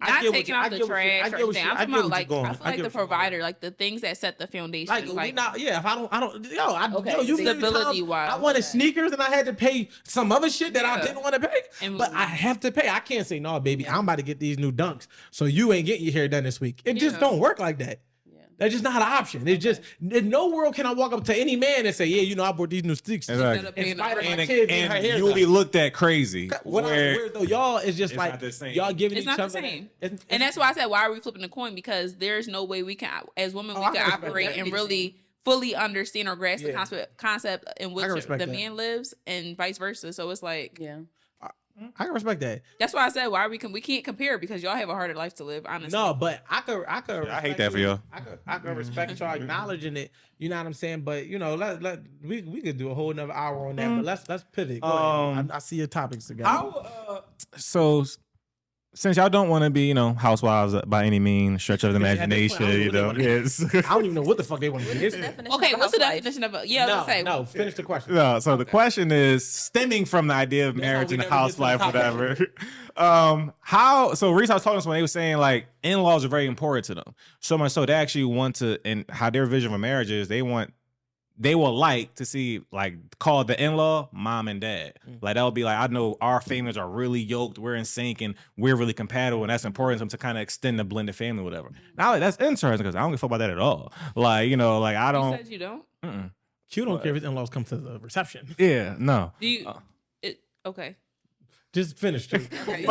Not taking out the trash or anything. I'm talking about like I feel like the provider. provider, like the things that set the foundation. Like, we not, yeah. If I don't, Okay, yo, you stability wise. I wanted sneakers and I had to pay some other shit that I Yeah. didn't want to pay, And- but I have to pay. I can't say no, baby. I'm about to get these new dunks, so you ain't getting your hair done this week. It just Yeah. don't work like that. Yeah. That's just not an option. It's just in no world can I walk up to any man and say, yeah, you know, I bought these new sticks. Exactly. Instead of paying In spite of the my rent. kids getting her hair And you'll be done. looked at crazy. What where- weird though, y'all is just It's like not the same. y'all giving It's each not the other. same. It's- And that's why I said, why are we flipping the coin? Because there's no way we can, as women, Oh, we I can can respect operate that. and really fully understand or grasp the Yeah. concept in which can the respect that. man lives and vice versa. So it's like, Yeah. I can respect that. that's why I said, why we can't compare because y'all have a harder life to live, honestly. No, but I could. I hate that for y'all. I could respect y'all acknowledging it. You know what I'm saying? But you know, we could do a whole another hour on that. But let's pivot. Go ahead. I see your topics together. So since y'all don't want to be, housewives by any means, stretch of the Yeah, at this point, imagination, I don't know what they wanna yes. I don't even know what the fuck they want to do. Okay, what's the definition of a? Yeah, let's say. No, finish the question. No, so the question is stemming from the idea of That's how marriage we and the never get to the housewife, topic. whatever. So Reese, I was talking to someone, they were saying like in-laws are very important to them. So much so they actually want to, and how their vision of a marriage is, they will like to see like call the in-law mom and dad. Like that would be like, I know our families are really yoked, we're in sync, and we're really compatible, and that's important to them to kind of extend the blended family, whatever. Now like, that's interesting because I don't give a fuck about that at all. Like like I You don't. said you don't. Q don't care if his in-laws come to the reception. Yeah, no. Do you? Okay. Just finish. Too. Okay.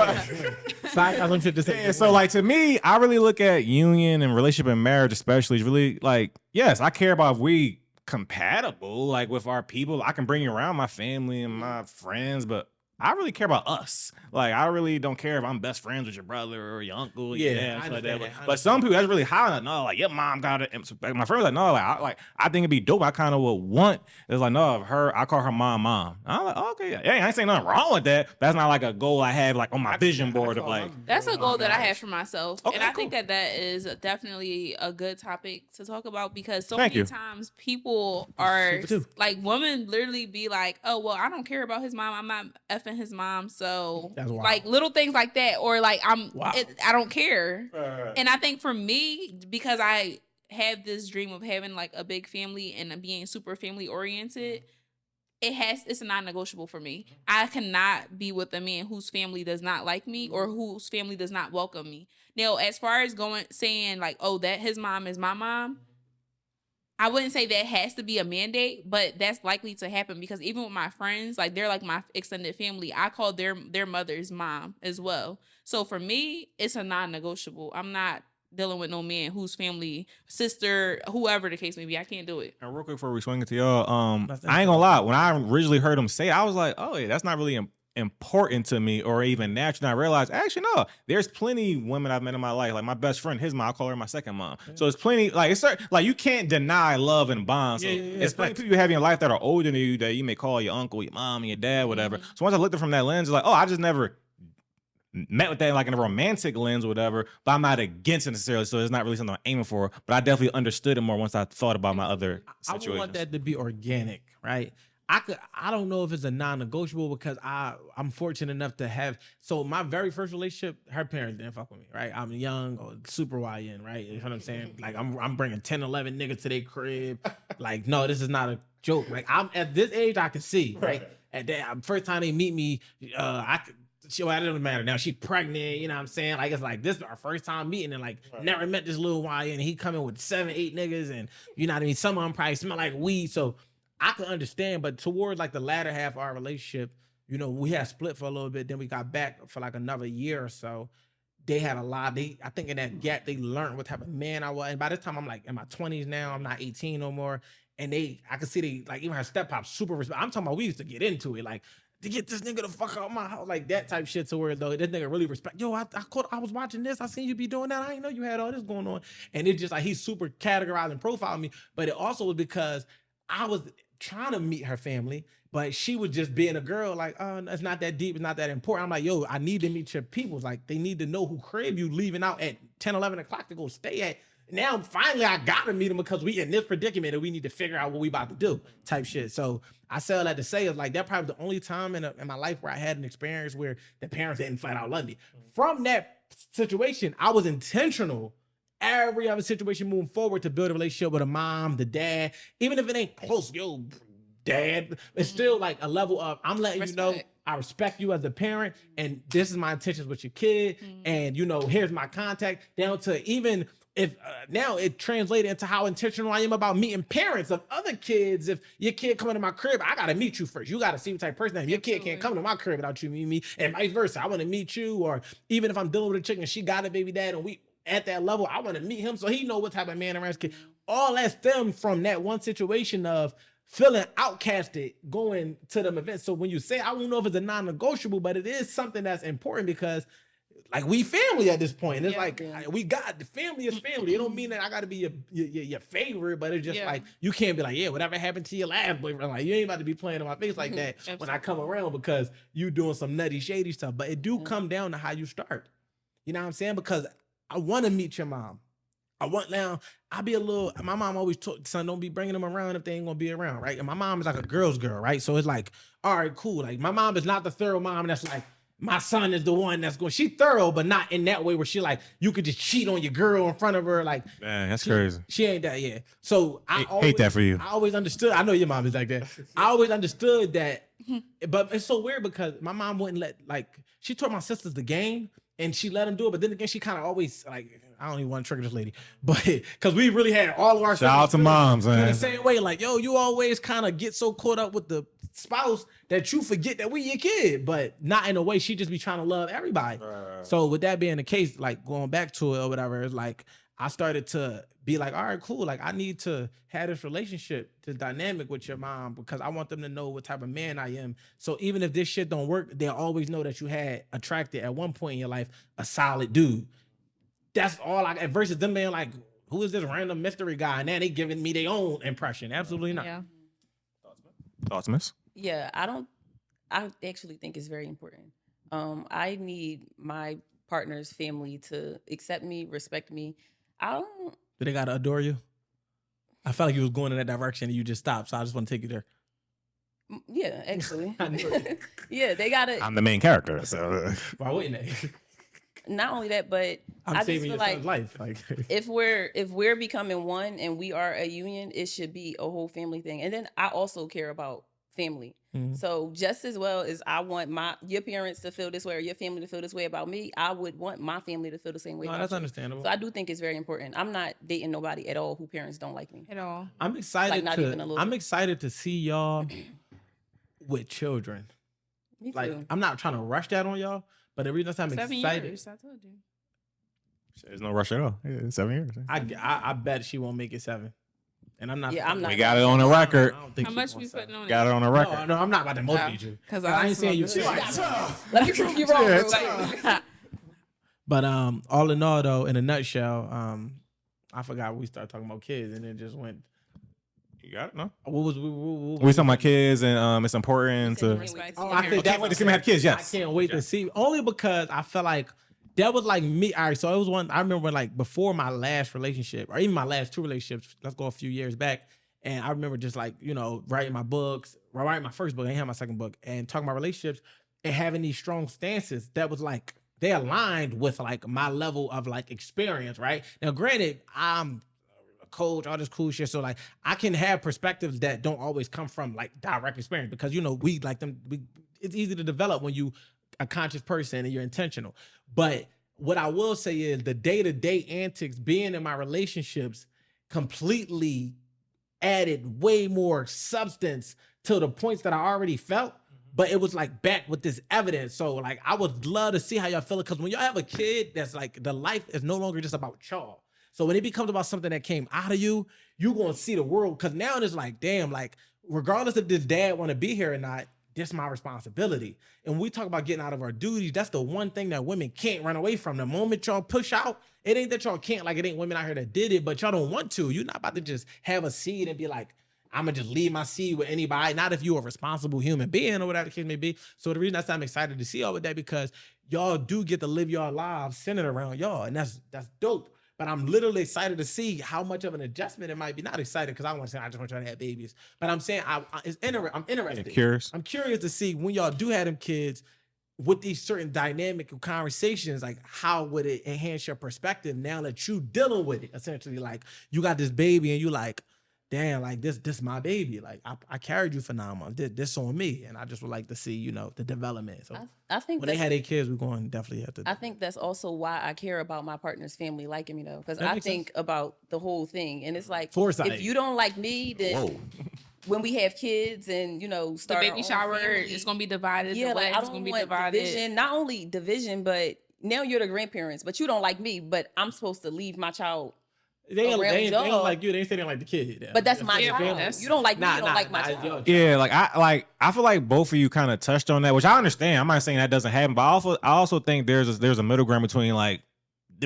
Side, I'm fit to say. Yeah, so like to me, I really look at union and relationship and marriage, especially, is really like, yes, I care about if we compatible, like with our people. I can bring you around my family and my friends, but I really care about us. Like, I really don't care if I'm best friends with your brother or your uncle. Yeah, Yeah, I shit like understand that. that. But some people, that's really high. No, like, your mom got it. And my friends like, no, I think it'd be dope. I kind of would want. It's like, no, I call her mom. I'm like, oh, okay, yeah, I ain't saying nothing wrong with that. That's not like a goal I have like on my vision board of like. That's a goal that I have for myself. Okay, and I cool. think that is definitely a good topic to talk about because so Thank many you. times people are Super too. like, women literally be like, oh, well, I don't care about his mom. I'm not effing his mom. So, That's wild. like, little things like that. Or, like, Wow. I don't care. And I think for me, because I have this dream of having, like, a big family and being super family oriented, it's a non-negotiable for me. I cannot be with a man whose family does not like me or whose family does not welcome me. Now, as far as saying like, oh, that his mom is my mom, I wouldn't say that has to be a mandate, but that's likely to happen because even with my friends, like they're like my extended family, I call their mother's mom as well. So for me, it's a non-negotiable. I'm not dealing with no man whose family, sister, whoever the case may be. I can't do it. And real quick before we swing it to y'all, That's I ain't gonna lie. When I originally heard him say it, I was like, oh yeah, that's not really important to me or even natural. And I realized, actually, no, there's plenty of women I've met in my life. Like my best friend, his mom, I call her my second mom. So it's plenty, like it's certain, like you can't deny love and bonds. So it's plenty of people you have in your life that are older than you that you may call your uncle, your mom, your dad, whatever. So once I looked at it from that lens, it's like, oh, I just never met with that like in a romantic lens or whatever, but I'm not against it necessarily, so it's not really something I'm aiming for, but I definitely understood it more once I thought about my other situations. I would want that to be organic, right? I don't know if it's a non-negotiable because I'm fortunate enough to have, so my very first relationship, her parents didn't fuck with me, right? I'm young or super YN, right? You know what I'm saying? Like I'm bringing 10, 11 niggas to their crib. Like, no, this is not a joke. Like I'm at this age, I can see, right? At that first time they meet me, I could, it doesn't matter now. She pregnant, you know what I'm saying? Like it's like this is our first time meeting and like never met this little YN and he coming with 7, 8 niggas and you know what I mean? Some of them probably smell like weed. So I can understand, but towards like the latter half of our relationship, you know, we had split for a little bit, then we got back for like another year or so. They had a lot. I think in that gap, they learned what type of man I was. And by this time, I'm like in my 20s now. I'm not 18 no more. And I could see they like even her step pop super respect. I'm talking about we used to get into it like to get this nigga the fuck out of my house, like that type shit. To where though this nigga really respect. Yo, I was watching this. I seen you be doing that. I didn't know you had all this going on. And it just like he's super categorizing and profiling me. But it also was because I was trying to meet her family, but she was just being a girl like, oh, it's not that deep, it's not that important. I'm like, yo, I need to meet your peoples. Like, they need to know who crib you leaving out at 10, 11 o'clock to go stay at. Now, finally, I got to meet them because we in this predicament and we need to figure out what we about to do type shit. So I say all that to say is like, that probably the only time in my life where I had an experience where the parents didn't flat out love me. From that situation, I was intentional every other situation moving forward to build a relationship with a mom, the dad, even if it ain't close, yo, dad, it's still like a level of, I'm letting you know, I respect you as a parent, and this is my intentions with your kid, and you know, here's my contact, down to even if now it translated into how intentional I am about meeting parents of other kids. If your kid coming to my crib, I gotta meet you first. You gotta see what type of person I am. Your kid can't come to my crib without you meeting me, and vice versa. I want to meet you, or even if I'm dealing with a chick and she got a baby dad and we at that level, I want to meet him so he know what type of man around his kid. All that stemmed from that one situation of feeling outcasted going to them events. So when you say, I don't know if it's a non-negotiable, but it is something that's important because like we family at this point. It's like we got the family is family. It don't mean that I got to be your favorite, but it's just like you can't be like, yeah, whatever happened to your last boyfriend, like you ain't about to be playing in my face like that when I come around because you doing some nutty shady stuff. But it do come down to how you start. You know what I'm saying? Because I want to meet your mom. I be a little, my mom always told, son, don't be bringing them around if they ain't gonna be around, right? And my mom is like a girl's girl, right? So it's like, all right, cool. Like my mom is not the thorough mom that's like, my son is the one that's going, she thorough, but not in that way where she like, you could just cheat on your girl in front of her. Like, man, that's crazy. She ain't that, yeah. So I hate that for you. I always understood, I know your mom is like that. I always understood that, but it's so weird because my mom wouldn't let, like, she taught my sisters the game and she let them do it. But then again, she kind of always like, I don't even want to trigger this lady, but because we really had all of our shout out to moms, man. The same way, like, yo, you always kind of get so caught up with the spouse that you forget that we your kid, but not in a way she just be trying to love everybody. So with that being the case, like going back to it or whatever, it's like I started to be like, all right, cool. Like I need to have this relationship, this dynamic with your mom because I want them to know what type of man I am. So even if this shit don't work, they'll always know that you had attracted at one point in your life a solid dude. That's all I got versus them being like, who is this random mystery guy? And now they giving me their own impression. Absolutely not. Yeah. Thoughts, miss? Yeah, I actually think it's very important. I need my partner's family to accept me, respect me. Do they gotta adore you? I felt like you was going in that direction and you just stopped, so I just want to take you there. Yeah, actually. Yeah, they gotta. I'm the main character, so why wouldn't they? Not only that, but I'm I saving just feel your like son's life. Like if we're becoming one and we are a union, it should be a whole family thing. And then I also care about family. Mm-hmm. So just as well as I want your parents to feel this way or your family to feel this way about me, I would want my family to feel the same way. No, that's understandable. So I do think it's very important. I'm not dating nobody at all who parents don't like me at all. I'm excited I'm excited to see y'all with children. Me too. Like I'm not trying to rush that on y'all, but the reason I'm 7 excited. Years, I told you. There's no rush at all. Yeah, 7 years. I bet she won't make it 7. And I'm not. Yeah, I'm not. We got it on the record. I don't think How she much gonna we say. putting on Got it on the record. No, I'm not about to motivate you. Because I ain't saying you. Let me prove you wrong. Yeah, bro. But all in all, though, in a nutshell, I forgot we started talking about kids, and it just went. You got it, no? What was We talking about kids, and it's important to. Respect. Oh, I think Okay, that wait to see me have kids. Yes. I can't wait to see. Only because I felt like that was like me. All right, so it was one. I remember when, like, before my last relationship, or even my last 2 relationships. Let's go a few years back, and I remember just like, you know, writing my books, writing my first book. I didn't have my second book, and talking about relationships and having these strong stances that was like they aligned with like my level of like experience. Right now, granted, I'm coach, all this cool shit. So like I can have perspectives that don't always come from like direct experience because you know we like them. It's easy to develop when you a conscious person and you're intentional. But what I will say is the day-to-day antics being in my relationships completely added way more substance to the points that I already felt. But it was like back with this evidence. So like I would love to see how y'all feel it because when y'all have a kid that's like the life is no longer just about y'all. So when it becomes about something that came out of you, you're going to see the world. Because now it's like, damn, like, regardless if this dad want to be here or not, this my responsibility. And when we talk about getting out of our duties, that's the one thing that women can't run away from. The moment y'all push out, it ain't that y'all can't, like, it ain't women out here that did it, but y'all don't want to. You're not about to just have a seed and be like, I'm going to just leave my seed with anybody. Not if you're a responsible human being or whatever the case may be. So the reason that's I'm excited to see all of that because y'all do get to live your lives centered around y'all. And that's dope. But I'm literally excited to see how much of an adjustment it might be. Not excited because I want to say I just want y'all to have babies. But I'm saying I'm interested. Yeah, curious. I'm curious to see when y'all do have them kids with these certain dynamic conversations, like how would it enhance your perspective now that you dealing with it? Essentially, like you got this baby and you like, damn, like this my baby. Like I carried you for 9 months. This on me. And I just would like to see, you know, the development. So I think when they had their kids, we're going to definitely have to. I think that's also why I care about my partner's family liking me though, because That I makes think about the whole thing, and it's like Foresight. if you don't like me, then when we have kids and you know The start baby shower is going to be divided. yeah, The like wedding's I going don't to be want divided. division. Not only division, but now you're the grandparents, but you don't like me, but I'm supposed to leave my child. They ain't y'all. like you. They ain't saying like the kid. Yeah. But that's my Yeah, child. that's- You don't like me, you don't like my it's child. your Yeah, I feel like both of you kind of touched on that, which I understand. I'm not saying that doesn't happen, but I also think there's a middle ground between like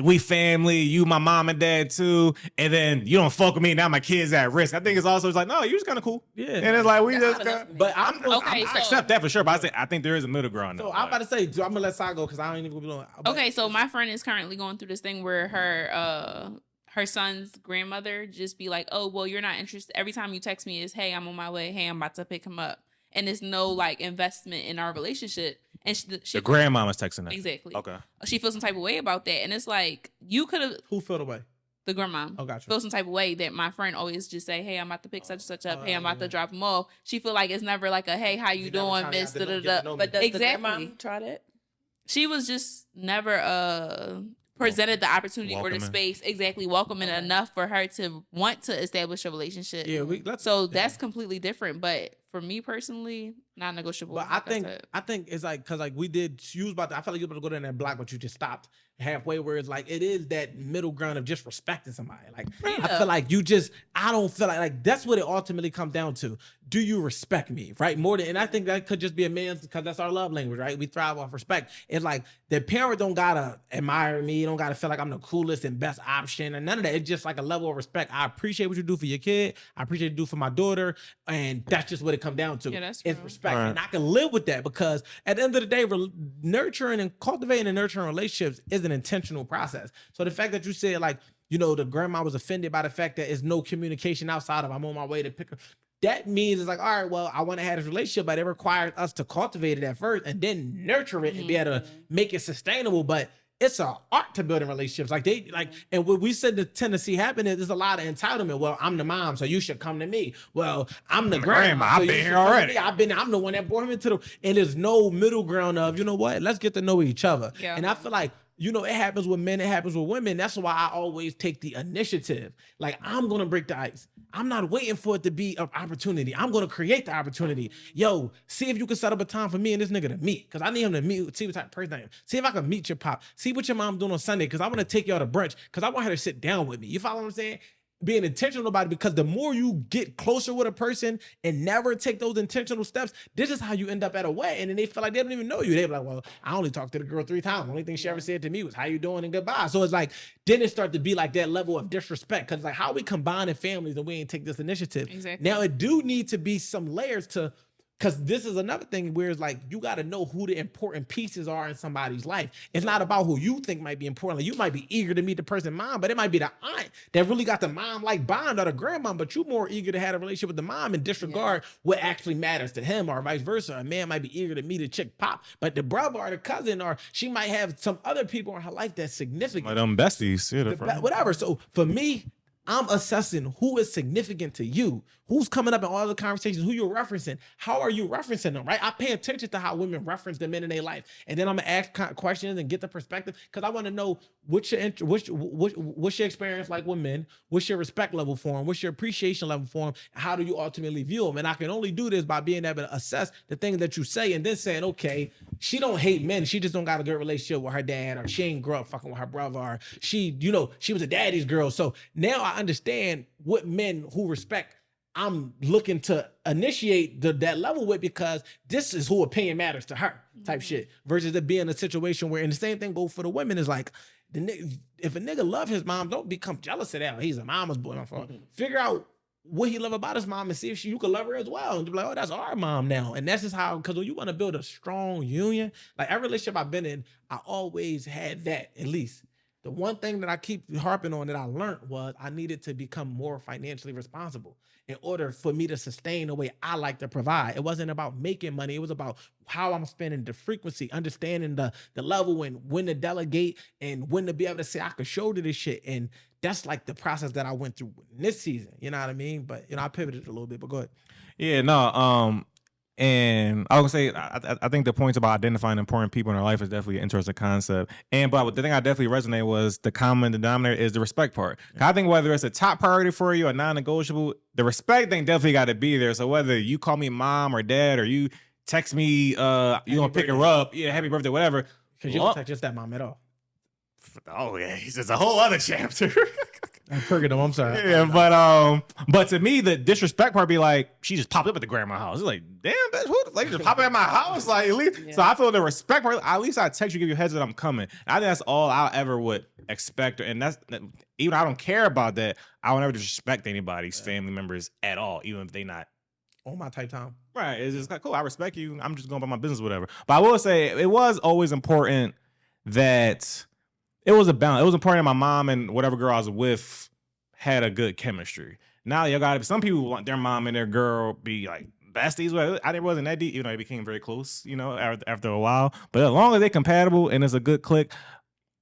we family, you my mom and dad too, and then you don't fuck with me now my kids at risk. I think it's also like no, you just kind of cool. Yeah. And it's like we That's just not enough for me. But I accept that for sure, but I think there is a middle ground. So though, I'm like- about to say, I'm gonna let Sa go because I don't even know. Okay, so my friend is currently going through this thing where her son's grandmother just be like, oh, well, you're not interested. Every time you text me is, hey, I'm on my way. Hey, I'm about to pick him up. And there's no like investment in our relationship. And she the grandmama's texting that. exactly. Okay. She feels some type of way about that. And it's like, you could have, Who felt away? the grandma, Oh, gotcha. feel some type of way that my friend always just say, hey, I'm about to pick such and such up. Oh, Hey, I'm about yeah. to drop him off. She feel like it's never like a, hey, how you You never doing, try to miss? get to know- Da, da, get to da. know But does Exactly. the grandma try that? She was just never presented the opportunity or the Welcoming. space exactly welcoming Okay. enough for her to want to establish a relationship. Yeah, let's. So yeah. that's completely different. But for me personally, non-negotiable. But like said. I think it's like because like we did. You was about to. I felt like you were about to go down that block, but you just stopped halfway. Where it's like it is that middle ground of just respecting somebody. Like I Yeah. feel like you just. I don't feel like that's what it ultimately comes down to. Do you respect me? Right, more than. And I think that could just be a man's because that's our love language. Right, we thrive off respect. It's like the parent don't gotta admire me. Don't gotta feel like I'm the coolest and best option and none of that. It's just like a level of respect. I appreciate what you do for your kid. I appreciate what you do for my daughter, and that's just what it comes down to. Yeah, that's It's true. respect, Right. and I can live with that because at the end of the day, nurturing and cultivating and nurturing relationships is an intentional process. So the fact that you said like, you know, the grandma was offended by the fact that there's no communication outside of I'm on my way to pick her. That means it's like, all right, well, I want to have this relationship, but it requires us to cultivate it at first and then nurture it and be able to make it sustainable. But it's an art to building relationships. Like they like, and what we said the tendency happen is there's a lot of entitlement. Well, I'm the mom, so you should come to me. Well, I'm the grandma. I've so you been should here come to already. me. I'm the one that brought him into the, and there's no middle ground of, you know what? Let's get to know each other. Yeah. And I feel like, you know, it happens with men, it happens with women. That's why I always take the initiative. Like, I'm going to break the ice. I'm not waiting for it to be an opportunity. I'm going to create the opportunity. Yo, see if you can set up a time for me and this nigga to meet. Because I need him to meet, see what type of person I am. See if I can meet your pop. See what your mom doing on Sunday. Because I want to take y'all to brunch. Because I want her to sit down with me. You follow what I'm saying? being intentional about it, because the more you get closer with a person and never take those intentional steps, this is how you end up at a wedding, and they feel like they don't even know you. They be like, well, I only talked to the girl 3 times. The only thing she ever said to me was, how you doing and goodbye. So it's like, then it start to be like that level of disrespect, because like, how we combining families and we ain't take this initiative. Exactly. Now it do need to be some layers to, because this is another thing where it's like, you got to know who the important pieces are in somebody's life. It's not about who you think might be important. Like, you might be eager to meet the person mom, but it might be the aunt that really got the mom like bond, or the grandmom, but you more eager to have a relationship with the mom and disregard what actually matters to him, or vice versa. A man might be eager to meet a chick pop, but the brother or the cousin, or she might have some other people in her life that's significant. Like them besties. Yeah, Whatever. So for me, I'm assessing who is significant to you, who's coming up in all the conversations, who you're referencing. How are you referencing them, right? I pay attention to how women reference the men in their life. And then I'm going to ask questions and get the perspective, because I want to know what's your experience like with men, what's your respect level for them, what's your appreciation level for them, and how do you ultimately view them? And I can only do this by being able to assess the things that you say, and then saying, okay, she don't hate men. She just don't got a good relationship with her dad, or she ain't grow up fucking with her brother, or she, she was a daddy's girl. So now I understand what men who respect I'm looking to initiate that level with, because this is who opinion matters to her type shit, versus it being a situation where, and the same thing goes for the women, is like, if a nigga love his mom, don't become jealous of that. He's a mama's boy. Figure out what he love about his mom and see if you can love her as well. And be like, oh, that's our mom now. And that's just how, because when you want to build a strong union, like every relationship I've been in, I always had that, at least. The one thing that I keep harping on that I learned was I needed to become more financially responsible in order for me to sustain the way I like to provide. It wasn't about making money. It was about how I'm spending, the frequency, understanding the level, and when to delegate and when to be able to say I could shoulder this shit. And that's like the process that I went through in this season. You know what I mean? But I pivoted a little bit, but go ahead. Yeah, no, and I was gonna say, I think the points about identifying important people in our life is definitely an interesting concept. But the thing I definitely resonate was the common denominator is the respect part. I think whether it's a top priority for you or non-negotiable, the respect thing definitely got to be there. So whether you call me mom or dad, or you text me, you gonna pick her up, yeah, happy birthday, whatever. Because you don't text your stepmom at all. Oh yeah, it's just a whole other chapter. I forget them. I'm sorry. Yeah, but to me, the disrespect part be like, she just popped up at the grandma's house. It's like, damn, bitch, who like just popping at my house? Like, at least, so I feel the respect part. At least I text you, give you a heads that I'm coming. And I think that's all I ever would expect. And that's even I don't care about that. I would never disrespect anybody's family members at all, even if they not on my type time. Right. It's just like, cool, I respect you. I'm just going about my business, whatever. But I will say it was always important that it was a balance. It was important that my mom and whatever girl I was with had a good chemistry. Now you got some people want their mom and their girl be like besties. Well, I wasn't that deep, even though they became very close, after a while. But as long as they're compatible and it's a good click,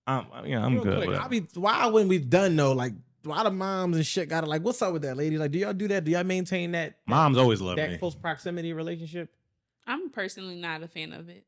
I'm good with it. Why when we've done though, like a lot of moms and shit got it. Like, what's up with that, ladies? Like, do y'all do that? Do y'all maintain that? Moms always love that me. Close proximity relationship. I'm personally not a fan of it.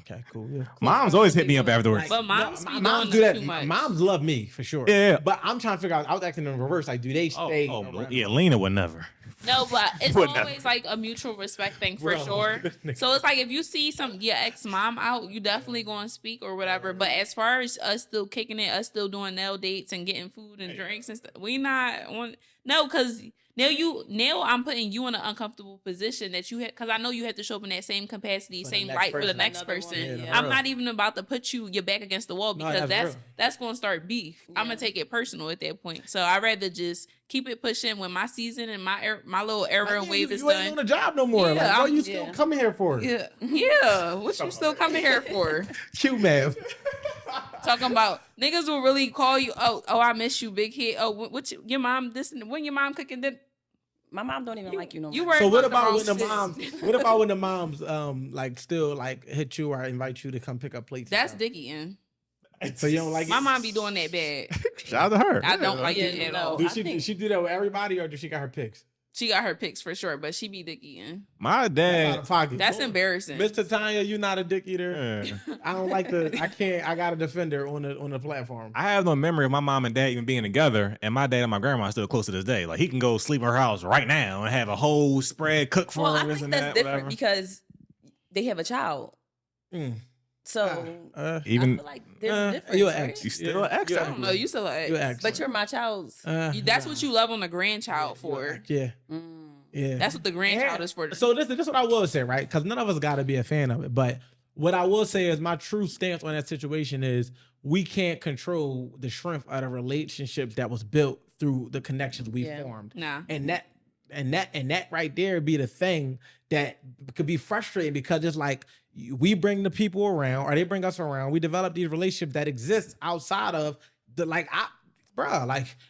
Okay, cool. Yeah. Moms always hit me up afterwards. But moms do that. Too much. Moms love me for sure. Yeah. But I'm trying to figure out. I was acting in reverse. Like, do they stay? Yeah, Lena would never. No, but it's always like a mutual respect thing for sure. So it's like if you see your ex mom out, you definitely gonna speak or whatever. But as far as us still kicking it, us still doing nail dates and getting food and drinks and stuff, we not on. No, because now I'm putting you in an uncomfortable position that you had, because I know you have to show up in that same capacity, same light for the next person. Yeah. I'm not even about to put your back against the wall, because that's going to start beef. Yeah. I'm going to take it personal at that point. So I'd rather just keep it pushing when my season and my little era and wave is done. You ain't on the job no more. Yeah, like, what are you still coming here for? Yeah. What you still coming here for? Q man. Talking about niggas will really call you. Oh, I miss you, big head. Oh, your mom? When your mom cooking? My mom don't even like you no more. You were. So what about when the moms? What about when the moms like still like hit you or invite you to come pick up plates? That's dick eating. So you don't like my it? mom be doing that bad. Shout out to her. I don't like it at all. Does she do that with everybody, or does she got her picks? She got her picks for sure, but she be dick eating. My dad. That's embarrassing. Mr. Tanya, you not a dick eater. Yeah. I don't like I got a defender on the platform. I have no memory of my mom and dad even being together, and my dad and my grandma are still close to this day. Like, he can go sleep in her house right now and have a whole spread cooked for her. I think that's different because they have a child. So Even I feel like there's a difference. you're an right? ex. you still an ex. I don't know. You still an ex. You're an ex. But you're my child's. That's what you love on the grandchild for. Yeah. Yeah. That's what the grandchild is for. So this is what I will say, right? Because none of us got to be a fan of it. But what I will say is my true stance on that situation is we can't control the strength of the relationships that was built through the connections we formed. Nah. And that right there be the thing that could be frustrating because it's like we bring the people around or they bring us around. We develop these relationships that exist outside of the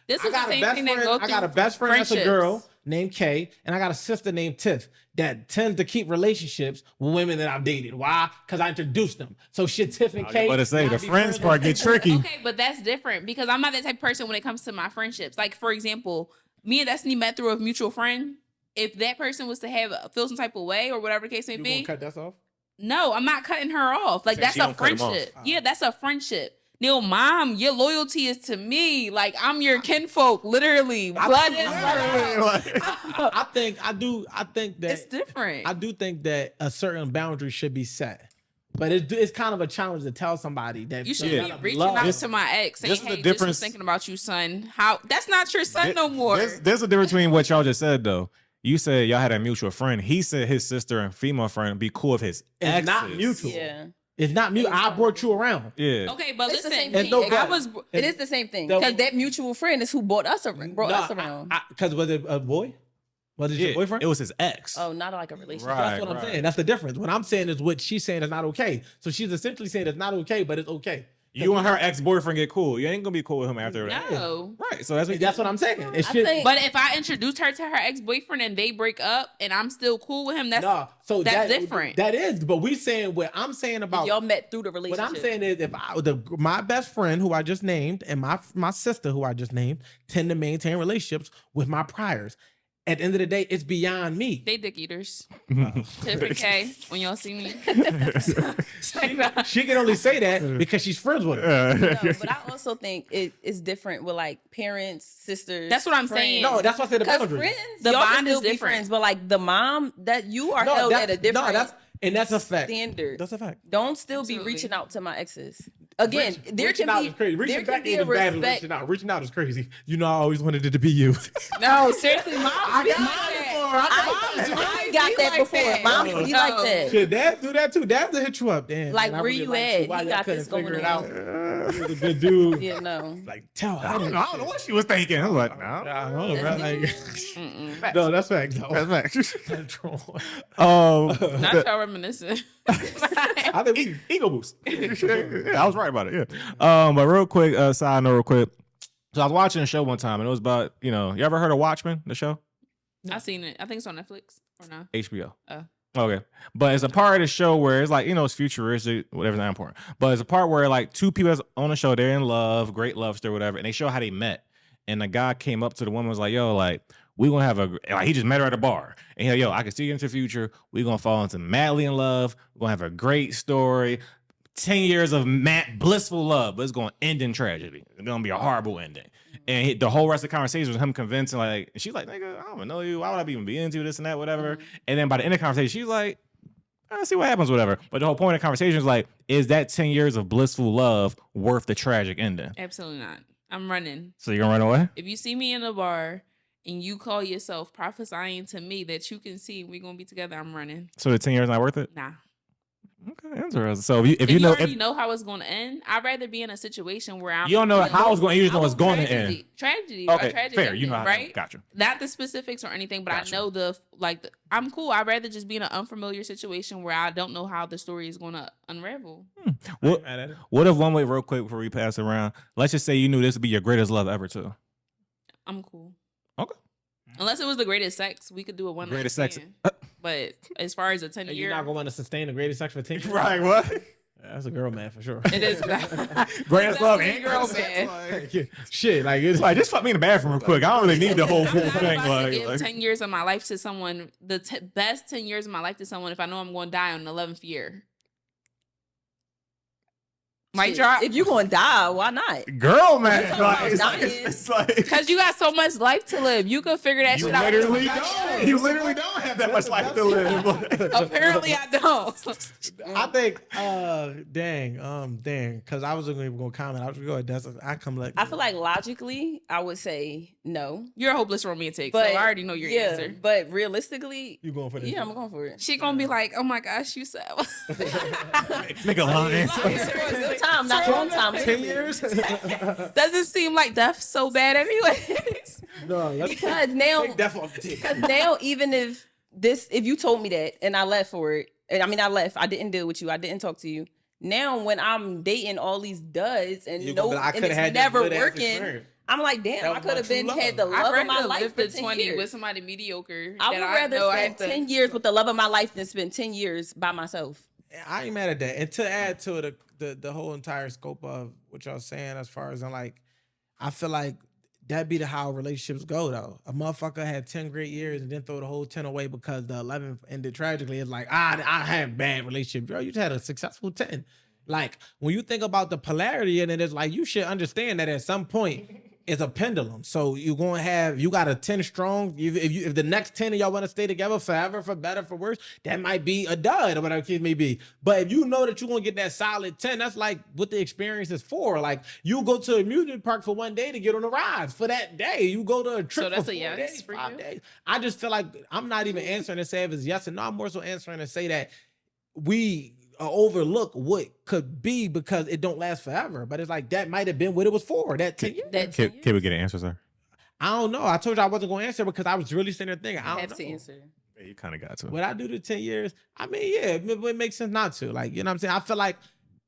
this is the same thing that go I got a through best friend that's a friendships. girl named Kay, and I got a sister named Tiff that tends to keep relationships with women that I've dated. Why? Because I introduced them. So shit, Tiff and Kay. But to say now the be friends friends part with- get tricky. Okay, but that's different because I'm not that type of person when it comes to my friendships. Like, for example, me and Destiny met through a mutual friend. If that person was to feel some type of way or whatever the case may You be, gonna cut that off? no, I'm not cutting her off. Like, So that's she a don't cut him off. friendship. Yeah, that's a friendship. Neil, mom, your loyalty is to me. Like, I'm your kinfolk, literally. Blood and I think that It's different. I do think that a certain boundary should be set. But it's kind of a challenge to tell somebody that You should Yeah. be reaching love- out to my ex saying, this is the hey, this was difference- thinking about you, son. How that's not your son no more. There's a difference between what y'all just said, though. You said y'all had a mutual friend. He said his sister and female friend would be cool with his It's exes. not mutual. Yeah. It's not mutual. I brought you around. Yeah. Okay, but It's the listen, same There's thing. no I but. was It is the same thing The- because that mutual friend is who brought us around. Because was it a boy? Was it your boyfriend? It was his ex. Oh, not like a relationship. Right. That's what I'm saying. That's the difference. What I'm saying is what she's saying is not okay. So she's essentially saying it's not okay, but it's okay. You and her ex-boyfriend get cool. You ain't gonna be cool with him after that. no. Right. So That's what I'm saying. It I should, think- But if I introduced her to her ex-boyfriend and they break up and I'm still cool with him, that's so that's that, different. That is, but we saying what I'm saying about Y'all met through the what relationship. I'm saying is if my best friend who I just named and my sister who I just named tend to maintain relationships with my priors. At the end of the day, it's beyond me. They dick eaters. Tiff and K, when y'all see me. She can only say that because she's friends with her. No, but I also think it's different with like parents, sisters. That's what I'm friends. saying. No, that's why I said the Because boundary. friends, The y'all bond can is still be different. friends, but like the mom that you are held at a different that's a fact. standard. That's a fact. Don't still Absolutely. be reaching out to my exes. Again, there Reaching can out be is crazy. there Reaching can back be ain't a as bad as respect. reaching out. Reaching out is crazy. You know, I always wanted it to be you. No, seriously, mom. I got that before. Moms be like that. Shit, dad do that too. Dad will hit you up. Damn, Like, man, I where really you liked at? Why You y'all got couldn't this going figure it on. out? He was a good dude. Yeah, no. Like, tell her. I don't know what she was thinking. I was like, no. I don't know, bro. Like, Mm-mm. no, that's fact. No. That's facts. That's true. Not y'all reminiscing. I think we. Ego boost. Yeah, I was right about it. Yeah. But real quick, side note, real quick. So I was watching a show one time, and it was about, you ever heard of Watchmen, the show? I seen it. I think it's on Netflix or no. HBO. Oh. Okay. But it's a part of the show where it's like, it's futuristic, whatever's not important. But it's a part where like two people that's on the show, they're in love, great love story, whatever, and they show how they met. And the guy came up to the woman and was like, yo, like, we gonna have he just met her at a bar. And he's like, yo, I can see you into the future. We're gonna fall into madly in love. We're gonna have a great story. 10 years of blissful love, but it's gonna end in tragedy. It's gonna be a horrible ending. And the whole rest of the conversation was him convincing, like, she's like, nigga, I don't even know you. Why would I even be into this and that, whatever? And then by the end of the conversation, she's like, I see what happens, whatever. But the whole point of the conversation is like, is that 10 years of blissful love worth the tragic ending? Absolutely not. I'm running. So you're gonna run away? If you see me in a bar and you call yourself prophesying to me that you can see we're gonna be together, I'm running. So the 10 years not worth it? Nah. Okay, interesting. So if If you you know, already know how it's going to end, I'd rather be in a situation where I'm. you don't know how it's going, you just know I it's want going to tragedy- end. Tragedy. Okay, a tragic fair. ending, You know how, right? Gotcha. Not the specifics or anything, but Gotcha. I know I'm cool. I'd rather just be in an unfamiliar situation where I don't know how the story is going to unravel. What, what if one way, real quick, before we pass around, let's just say you knew this would be your greatest love ever, too. I'm cool. Okay. Unless it was the greatest sex, we could do a one. Greatest sex. But as far as a 10 You're year, not going to sustain the greatest sex for 10 years. Right, what? That's a girl man for sure. it is. Greatest love Definitely and girl girl man. sex. Shit, like it's Like, just fuck me in the bathroom real quick. I don't really need the whole full I'm not thing. about to give Like, 10 years of my life to someone, the best 10 years of my life to someone if I know I'm going to die on the 11th year. Mic Shit, drop. If you gonna die, why not? Girl, man, talking like, about it's like Because you got so much life to live. You could figure that you shit out. literally don't. You literally don't have that much life to live. Apparently, I don't. I think, dang, because I wasn't even going to comment. I was going to go. I come like. I feel like logically, I would say no. You're a hopeless romantic, But so I already know your answer. But realistically, You going for this? yeah, I'm going for it. She gonna be like, "Oh my gosh, you said." Nigga lying. Good time, not long time. 10 years? Doesn't seem like death's so bad, anyways. No, let's Because now, take death off the table. because now, even if you told me that and I left for it, and I mean I left, I didn't deal with you, I didn't talk to you. Now when I'm dating all these duds and You no, gonna be like, I and coulda it's had this never good ass working, experience. I'm like, damn, That I was could have my been true had the love. love I'd of my rather life live for the 10 20 years. with somebody mediocre. I would that rather know I spend have to- 10 years with the love of my life than spend 10 years by myself. I ain't mad at that. And to add to the whole entire scope of what y'all saying, as far as I'm like, I feel like that be the how relationships go though. A motherfucker had 10 great years and then throw the whole 10 away because the 11th ended tragically. It's like, I had bad relationships. Bro, you just had a successful 10. Like when you think about the polarity in it, it's like you should understand that at some point it's a pendulum. So you got a 10 strong. If the next 10 of y'all want to stay together forever, for better, for worse, that might be a dud or whatever the case may be. But if you know that you're gonna get that solid 10, that's like what the experience is for. Like you go to a amusement park for one day to get on a ride for that day. You go to a trip So that's for a 4 yes days, for 5 you? days. I just feel like I'm not even answering to say if it's yes or no. I'm more so answering to say that we overlook what could be because it don't last forever. But it's like that might have been what it was for. That 10 years. That 10 years. Can we get an answer, sir? I don't know. I told you I wasn't going to answer because I was really sitting there thinking. I I don't have know. to answer. Yeah, you kind of got to. Would I do the 10 years? I mean, yeah, it makes sense not to. Like, you know what I'm saying? I feel like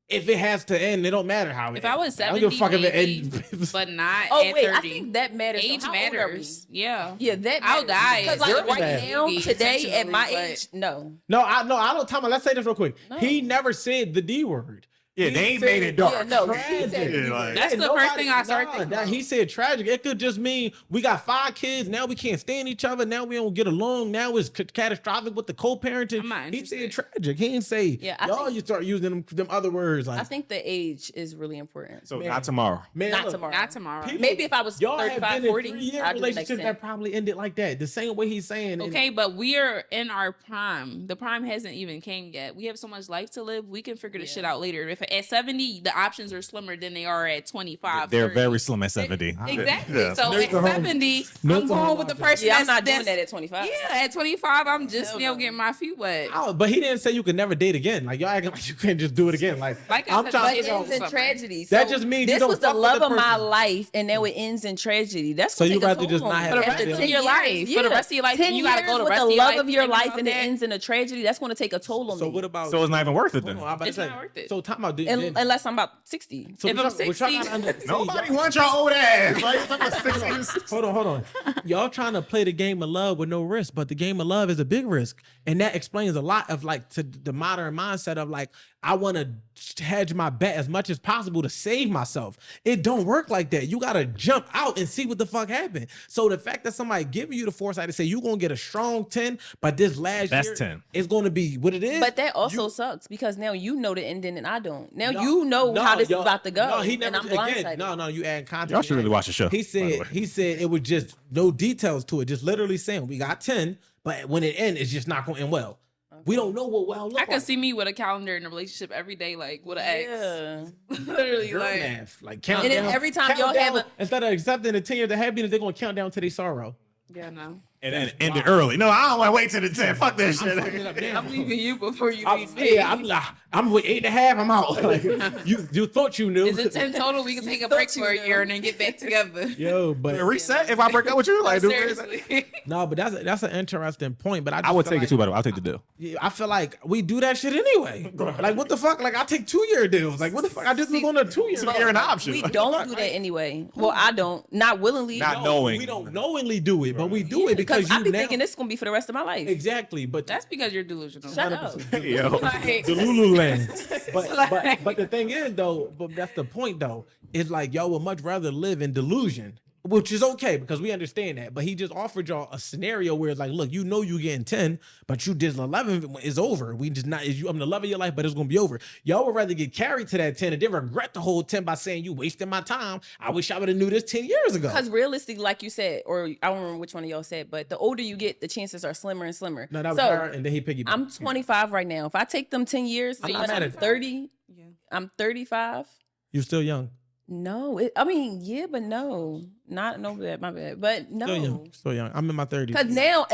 if it has to end, it don't matter how it If I was ends. I don't give a 70, fuck if it maybe, ends. but not Oh at wait, 30. I think that matters. Age So how old are we? matters. Yeah. Yeah, that I'll die because at like 30. right now, Maybe today at my intentionally, age, no. No, I don't. Time. Let's say this real quick. No. He never said the D word. Yeah, He they ain't said- made it dark. Yeah, no. Tragic. Yeah, like- That's the first thing I started thinking about. He said tragic. It could just mean we got 5 kids. Now we can't stand each other. Now we don't get along. Now it's catastrophic with the co-parenting. I'm not He said interested. tragic. He didn't say, Yeah, I y'all, think- you start using them other words. Like, I think the age is really important. So Man. not tomorrow. man, Not look, tomorrow. Not tomorrow. People- Maybe if I was Y'all 35, have been 40, in 3-year I'd do the next relationships 10. that probably ended like that. The same way he's saying. and- Okay, but we are in our prime. The prime hasn't even came yet. We have so much life to live. We can figure this Yeah. shit out later. If at 70, the options are slimmer than they are at 25. They're 30. very slim at 70. Exactly. Yeah. So Notes at to home. 70, Notes I'm to going home with the out there. person Yeah, I'm not doing that's that at 25. Yeah, at 25, I'm just Hell still no. getting my feet wet. Oh, but he didn't say you could never date again. Like y'all acting like you can't just do it again. Like Like I I'm said, trying but to it's figure out. ends Ends in Summer. tragedy. That So just means you this don't was the fuck with love the of my person. life, and now it ends in tragedy. That's So gonna you take a rather toll just on not me. have For the that rest shit. of 10 your life. years, For the yeah. rest of your life. 10 And you gotta years go the with rest the of your love life of your thinking life, about and it that. ends in a tragedy. That's going to take a toll on So me. what about? So it's not even worth it Hold then. on, I'm about It's to say. not worth it. So talking about Unless I'm about 60. So If what I'm y'all- what y'all 60, gotta understand- Nobody wants your old ass. Like, it's like 60s. Hold on. Y'all trying to play the game of love with no risk, but the game of love is a big risk. And that explains a lot of like to the modern mindset of like, I want to hedge my bet as much as possible to save myself. It don't work like that. You got to jump out and see what the fuck happened. So the fact that somebody giving you the foresight to say you're going to get a strong 10, but this last That's year 10. is going to be what it is. But that also sucks because now you know the ending and I don't. Now you know how this is y'all- about to go. No, he never, and I'm again, blindsided. no, you add context. Y'all should really watch the show. He by the way. said it was just no details to it. Just literally saying we got 10, but when it ends, it's just not going to end well. We don't know what well look I like. can see me with a calendar in a relationship every day, like with an ex. Yeah. Literally, Girl like math, like count And then down. every time count y'all down, have a- instead of accepting the 10 years of happiness, they're gonna count down to their sorrow. yeah, no. And then end it early. No, I don't want to wait till the 10. Fuck that shit. I'm leaving you before you leave me. I'm with 8.5. I'm out. Like, you thought you knew. Is it 10 total? We can take a break for a year and then get back together. Yo, but Reset if I break up with you. Like, do Seriously. no, but that's an interesting point. But I I would feel take like, it too, by the way. I'll take the deal. Yeah, I feel like we do that shit anyway. Like what the fuck? Like I take 2-year deals. Like what the fuck? I just was on a 2-year. You're an option. We don't do that anyway. Well, I don't. Not willingly. Not knowing. We don't knowingly do it, but we do it because I you be now thinking this is gonna be for the rest of my life. exactly. But That's because you're delusional. Shut up. Yo. Like, the Lululand. But the thing is though, but that's the point though. It's like y'all would much rather live in delusion which is okay because we understand that. But he just offered y'all a scenario where it's like, look, you know you getting 10, but you did 11 is over. We just not, I'm the love of your life, but it's gonna be over. Y'all would rather get carried to that 10 and then regret the whole 10 by saying you wasted my time. I wish I would have knew this 10 years ago. Because realistically, like you said, or I don't remember which one of y'all said, but the older you get, the chances are slimmer and slimmer. No, that was her, and then he piggybacked. I'm 25 right now. If I take them 10 years, I'm not mad at 30, Yeah. I'm 35. You're still young. No, yeah, but no, my bad, but no. Still young. I'm in my 30s. Because now,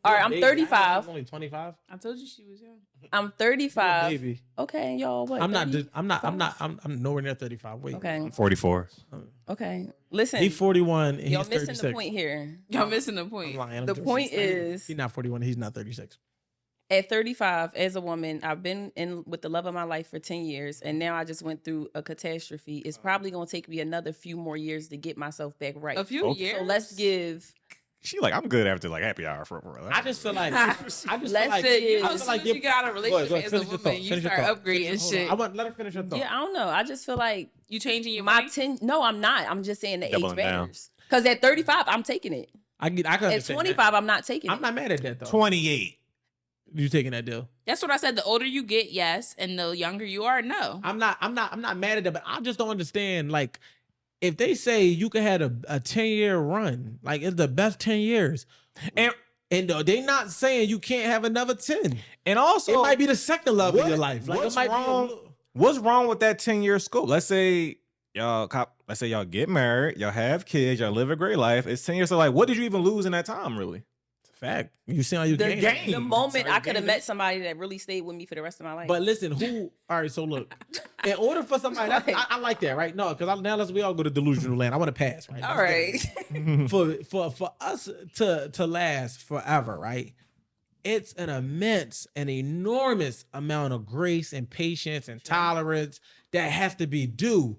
I'm 35. I'm only 25. I told you she was young. I'm 35. Baby. Okay, y'all. What? I'm 30? I'm nowhere near 35. Wait. Okay. 44. Okay. Listen. He's 41 and y'all he's missing 36. the point here. Y'all missing the point. I'm lying. The point is, he's not 41. He's not 36. at 35, as a woman, I've been in with the love of my life for 10 years, and now I just went through a catastrophe. It's probably going to take me another few more years to get myself back right. A few years. So let's give. She like, I'm good after like happy hour for real. I just feel like Let's say As soon as you get out of a relationship as a woman, you start upgrading shit. I want let her finish her thought. Yeah, I don't know. I just feel like You changing your my mind? 10. No, I'm not. I'm just saying the Doubling age down. matters. Because at 35, I'm taking it. I can At understand 25, that. I'm not taking it. I'm not mad at that though. 28. You taking that deal? That's what I said. The older you get, yes, and the younger you are, no. I'm not mad at that, but I just don't understand. Like, if they say you could have a 10-year run, like it's the best 10 years, and they not saying you can't have another 10. And also, It might be the second love of your life. Like, what's it might wrong? Be What's wrong with that 10-year scope? Let's say y'all get married, y'all have kids, y'all live a great life. It's 10 years. So like, what did you even lose in that time, really? fact. You see how you The gain. game. The moment Sorry, I could have gain. met somebody that really stayed with me for the rest of my life. But listen, all right, so look, in order for somebody, I like that, right? No, because now we all go to delusional land. I want to pass, right? all right. For us to last forever, right? It's an immense and enormous amount of grace and patience and tolerance that has to be due.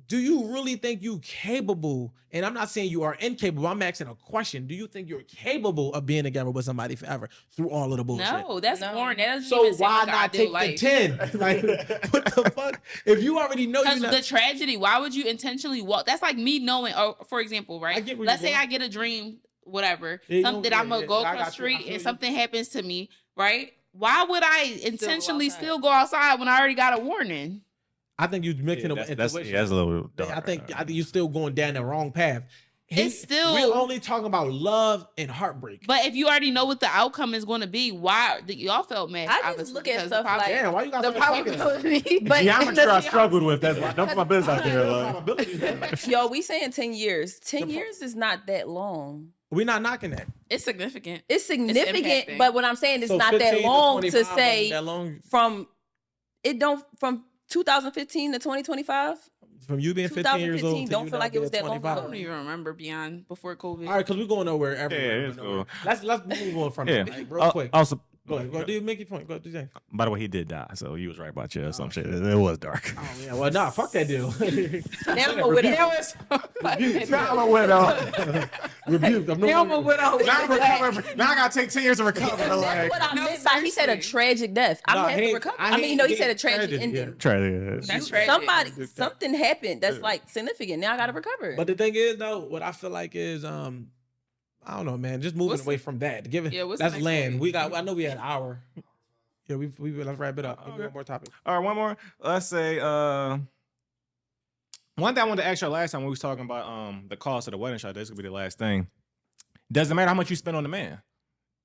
Do you really think you capable? And I'm not saying you are incapable. I'm asking a question. Do you think you're capable of being together with somebody forever through all of the bullshit? No, that's boring. That doesn't So even seem why like an not ideal take life. the 10? Like, what the fuck? If you already know you're Because not, the tragedy, why would you intentionally walk? That's like me knowing, or for example, I right? get where Let's you're say going. I get a dream, whatever, Yeah, something I'm gonna go I across got the you. street I feel and you. something happens to me, right? Why would I intentionally outside. still go outside when I already got a warning? I think you're mixing it with That's intuition. a little dark. I think you're still going down the wrong path. It's still- we're only talking about love and heartbreak. But if you already know what the outcome is going to be, why y'all felt mad? I just obviously, look at because stuff the like- Damn, why you got the so much fucking- probability. But geometry I struggled with. That's why. Don't put my business out there. Like. Probabilities. yo, we saying 10 years. 10 years is not that long. We're not knocking that. It's significant. It's significant, impacting. but what I'm saying is So not 15 that long to 25 say that long from 2015 to 2025. from you being 15 years old. 2015 to don't you feel now like it was being that long 25. I don't even remember beyond before COVID. All right, because we're going nowhere everywhere. Yeah, it's cool. Let's move on from Yeah. that, like, real quick. Also, Go ahead. Go do make your point. Go do that. by the way, he did die, so you was right about you. Some shit. It was dark. Oh yeah. Well, nah. Fuck that deal. Now I'm a widow. Now I'm a widow. Rebuke. I'm Now I'm a widow. Now I'm recovering. Now I gotta take 10 years to recover. That's what I No, meant by he said a seriously. tragic death. I'm No, gonna I have to hate- recover. I I mean, hate no, he said a getting tragic tragedy, ending. Try to. That's tragic. Something happened that's like significant. Now I gotta recover. But the thing is, though, what I feel like is, I don't know, man. Just moving What's away from that. Give it. Yeah, what's the That's next land. topic? I know we had an hour. Yeah, we let's wrap it up. Give me one more topic. All right, one more. Let's say one thing I wanted to ask you last time when we was talking about the cost of the wedding shot. This could be the last thing. Doesn't matter how much you spend on the man,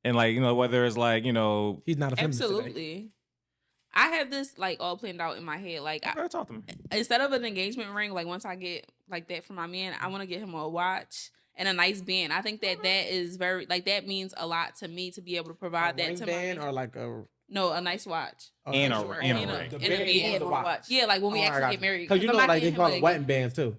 and like whether it's like He's not a feminist today. Absolutely. I have this like all planned out in my head. Like Okay, talk to me. instead of an engagement ring, like once I get like that for my man, I want to get him a watch and a nice band. I think that is very like that means a lot to me to be able to provide A that ring to band my or man. like a No, a nice watch. And a Sure. ring. And a- The and a band band. or the watch. Yeah, like when we Oh, I actually got get you. married. Because you know, I'm not like they getting him, call it like- wedding bands too.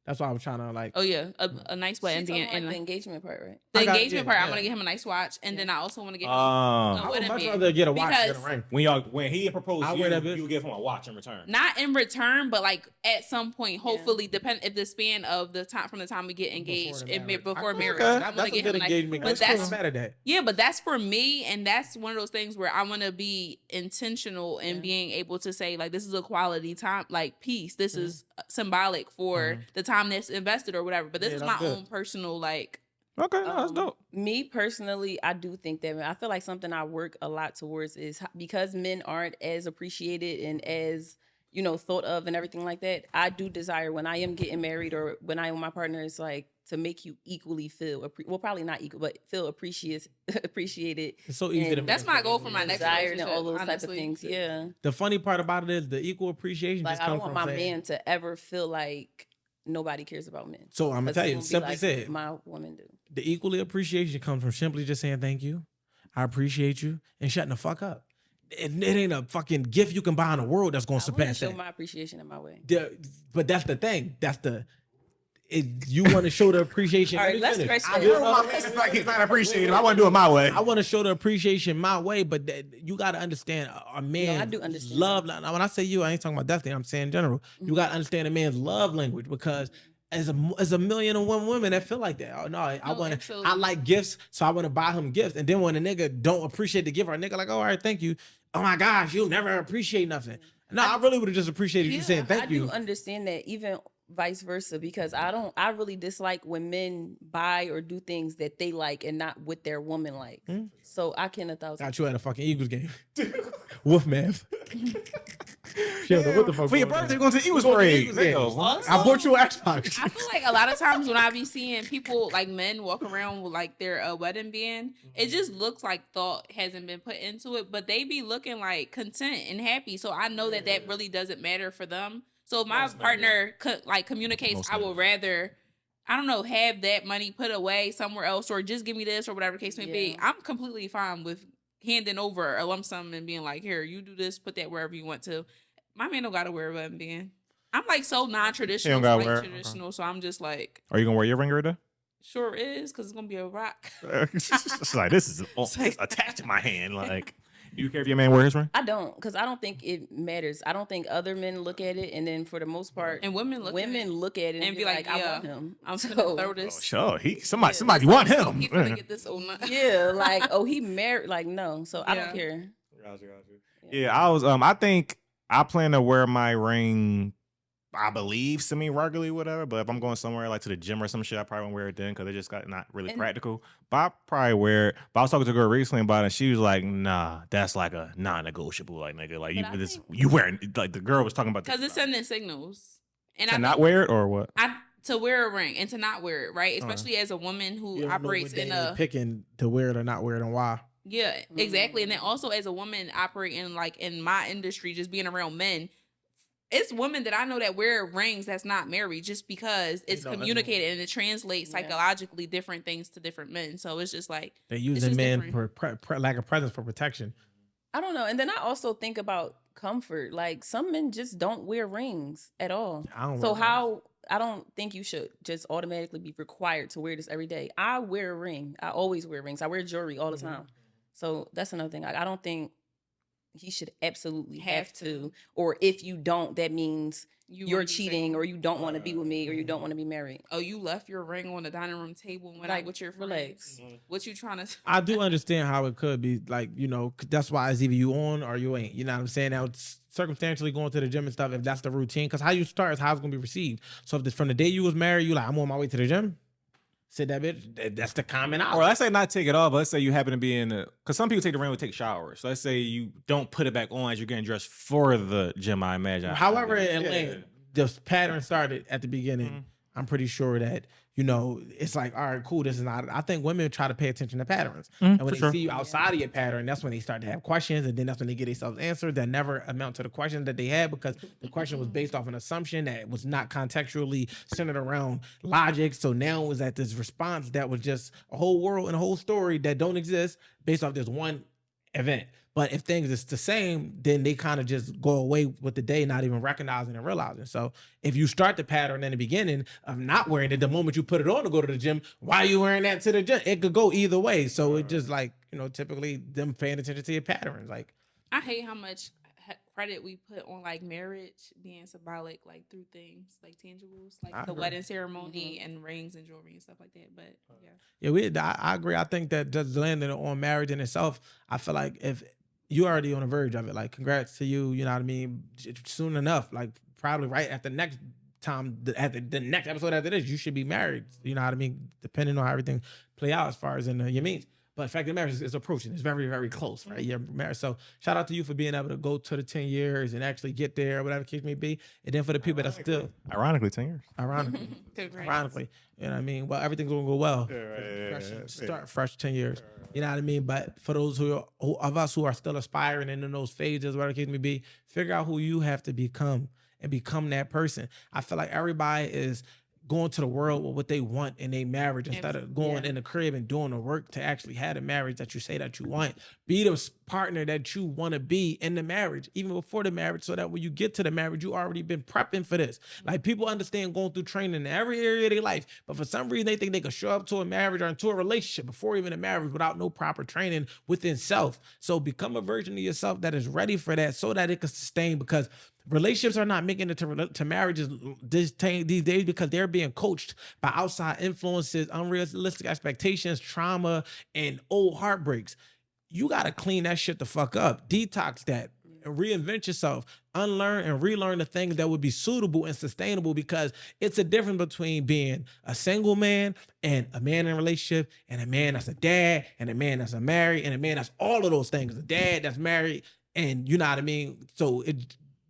That's why I was trying to like. Oh yeah, a nice She's wedding talking band like and the engagement part, right? the I got- engagement yeah, part. I'm yeah. gonna get him a nice watch, and then I also want to get him. I would wedding much band. rather get a watch than a Because- ring. When he proposed I to wear you, that bitch. you give him a watch in return. Not in return, but like at some point, hopefully, depend if the span of the time from the time we get engaged, before marriage, Okay. I'm That's gonna a get good him a nice. engagement. But That's that's mad at that. yeah, but that's for me, and that's one of those things where I want to be intentional in Yeah. being able to say like this is a quality time, like piece. This is symbolic for the time time that's invested or whatever. But this Yeah, is my that's good. own personal like. Okay, no, that's dope. Me personally, I do think that I feel like something I work a lot towards is because men aren't as appreciated and as thought of and everything like that. I do desire when I am getting married or when I am with my partner, it's like to make you equally feel probably not equal, but feel appreciated. It's so easy to. That's my goal for my next Desired and relationship. all those type of honestly. things. Yeah, The funny part about it is the equal appreciation. like just I don't comes want from my saying, man to ever feel like nobody cares about men. So I'm gonna 'Cause tell it's you, gonna be simply like said, my woman do. the equally appreciation comes from simply just saying thank you, I appreciate you, and shutting the fuck up. It ain't a fucking gift you can buy in the world that's gonna I want to surpass show that. my appreciation in my way. But that's the thing. You want to show the appreciation. All Let right, me let's finish. scratch I that. You know, my man is like he's not appreciated. I want to do it my way. I want to show the appreciation my way, but you got to understand a man. I do understand love. When I say you, I ain't talking about Destiny. I'm saying in general. You got to understand a man's love language because as a million and one women that feel like that. Oh no, I want to. absolutely. I like gifts, so I want to buy him gifts. And then when a nigga don't appreciate the gift, or a nigga like, oh, all right, thank you. Oh my gosh, you'll never appreciate nothing. No, I really would have just appreciated you saying thank you. I do understand that, even vice versa, because I really dislike when men buy or do things that they like and not what their woman likes. So I can 1,000. Got you at a fucking Eagles game. Wolf math. What the fuck? For your birthday, you're going to the Eagles parade. I bought you an Xbox. I feel like a lot of times when I be seeing people like men walk around with like their wedding band, it just looks like thought hasn't been put into it, but they be looking like content and happy. So I know that really doesn't matter for them. So if my partner communicates, I would rather, I don't know, have that money put away somewhere else or just give me this or whatever the case may be. I'm completely fine with handing over a lump sum and being like, here, you do this, put that wherever you want to. My man don't gotta wear a wedding band. I'm like so non-traditional, He don't gotta wear- traditional. So I'm just like, Are you going to wear your ring today? sure is, because it's gonna be a rock. It's like, this is attached to my hand. Like, you care if your man wear his ring? I don't, because I don't think it matters. I don't think other men look at it, and then for the most part, And women look at it and be like, I want him. I'm So- gonna throw this. Oh, sure. Somebody want him. He's gonna get this old nut. Yeah, like, oh, he married. Like, no. So I Yeah. don't care. Yeah, I was. I think I plan to wear my ring, I believe, semi-regularly, whatever. But if I'm going somewhere like to the gym or some shit, I probably won't wear it then because it just got not really practical. But I probably wear it. But I was talking to a girl recently about it, and she was like, "Nah, that's like a non-negotiable, like nigga, like you wearing like the girl was talking about Because it's sending signals. And to I not think wear it or what? to wear a ring and to not wear it, right? Especially as a woman who operates in a picking to wear it or not wear it and why. yeah, exactly. And then also as a woman operating like in my industry, just being around men, it's women that I know that wear rings that's not married just because it's communicated and it translates psychologically different things to different men. So it's just like they're using men for lack of presence for protection. I don't know. And then I also think about comfort. Like, some men just don't wear rings at all. I don't think you should just automatically be required to wear this every day. I wear a ring. I always wear rings. I wear jewelry all the time. So that's another thing. I don't think he should absolutely have to. Or if you don't, that means you're cheating or you don't want to be with me or you don't want to be married. Oh, you left your ring on the dining room table and went out with your friends. Relax. What you trying to? I do understand how it could be like, that's why it's either you on or you ain't. You know what I'm saying? Now, circumstantially going to the gym and stuff, if that's the routine, because how you start is how it's going to be received. So if from the day you was married, you like, I'm on my way to the gym. Said that bitch, that's the common out. Or let's say not take it off, but let's say you happen to be in because some people take the ring to take showers. So let's say you don't put it back on as you're getting dressed for the gym, I imagine. However, the pattern started at the beginning. I'm pretty sure that, it's like, all right, cool. This is not, I think women try to pay attention to patterns. And when they see you outside of your pattern, that's when they start to have questions. And then that's when they get themselves answered that never amount to the questions that they had because the question was based off an assumption that was not contextually centered around logic. So now it was at this response that was just a whole world and a whole story that don't exist based off this one event. But if things is the same, then they kind of just go away with the day, not even recognizing and realizing. So if you start the pattern in the beginning of not wearing it, the moment you put it on to go to the gym, why are you wearing that to the gym? It could go either way. So it just like, typically them paying attention to your patterns. Like, I hate how much credit we put on like marriage being symbolic, like through things like tangibles, like the wedding ceremony and rings and jewelry and stuff like that. But I agree. I think that just landing on marriage in itself, I feel like if you already on the verge of it, like congrats to you, you know what I mean? Soon enough, like probably right at the next time at the next episode after this, you should be married. You know what I mean? Depending on how everything play out as far as in your means. But the fact that marriage is approaching. It's very, very close, right? You're married. So shout out to you for being able to go to the 10 years and actually get there, whatever the case may be. And then for the people that still... Ironically, 10 years. Ironically. You know what I mean? Well, everything's going to go well. Start fresh 10 years. You know what I mean? But for those of us who are still aspiring and in those phases, whatever the case may be, figure out who you have to become and become that person. I feel like everybody is going to the world with what they want in a marriage instead of going in the crib and doing the work to actually have a marriage that you say that you want. Be the partner that you want to be in the marriage, even before the marriage, so that when you get to the marriage, you already been prepping for this. Like, people understand going through training in every area of their life, but for some reason they think they can show up to a marriage or into a relationship before even a marriage without no proper training within self. So become a version of yourself that is ready for that so that it can sustain, because relationships are not making it to marriages these days because they're being coached by outside influences, unrealistic expectations, trauma, and old heartbreaks. You got to clean that shit the fuck up. Detox that. Reinvent yourself. Unlearn and relearn the things that would be suitable and sustainable, because it's a difference between being a single man and a man in a relationship, and a man that's a dad, and a man that's a married, and a man that's all of those things. A dad that's married, and you know what I mean? So